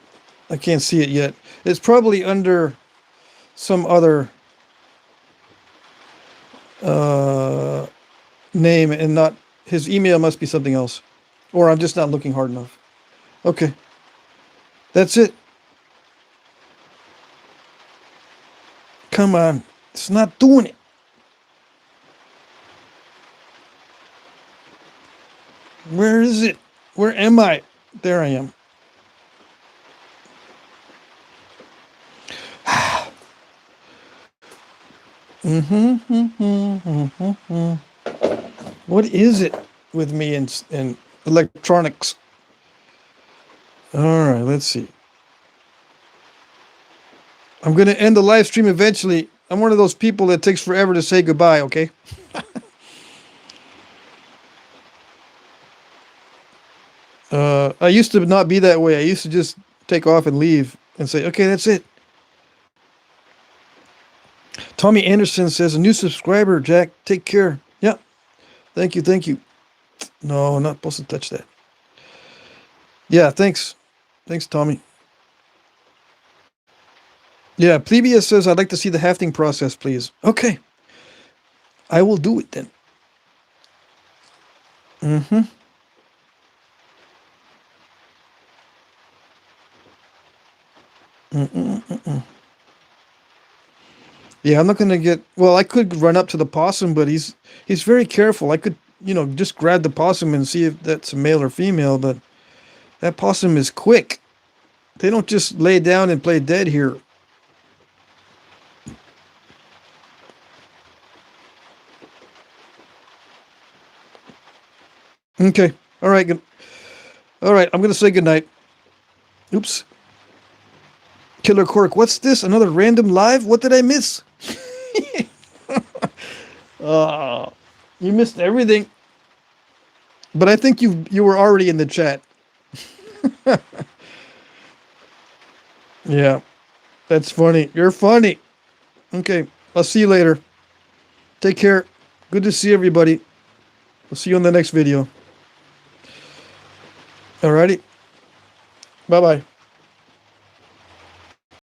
see it yet. It's probably under some other name and not his email. Must be something else, or I'm just not looking hard enough. Okay, that's it. Come on, it's not doing it. Where is it? Where am I? There I am. What is it with me in electronics? All right, let's see. I'm going to end the live stream eventually. I'm one of those people that takes forever to say goodbye, okay? I used to not be that way. I used to just take off and leave and say, okay, that's it. Tommy Anderson says, a new subscriber, Jack. Take care. Yeah. Thank you. Thank you. No, I'm not supposed to touch that. Yeah, thanks. Thanks, Tommy. Yeah, Plebia says, I'd like to see the hafting process, please. Okay. I will do it then. Yeah, I'm not gonna get. Well, I could run up to the possum, but he's very careful. I could, just grab the possum and see if that's a male or female. But that possum is quick. They don't just lay down and play dead here. Okay. All right. Good. All right. I'm gonna say goodnight. Oops. Killer Cork. What's this? Another random live? What did I miss? uh, you missed everything. But I think you were already in the chat. Yeah. That's funny. You're funny. Okay. I'll see you later. Take care. Good to see everybody. We'll see you on the next video. Alrighty. Bye-bye.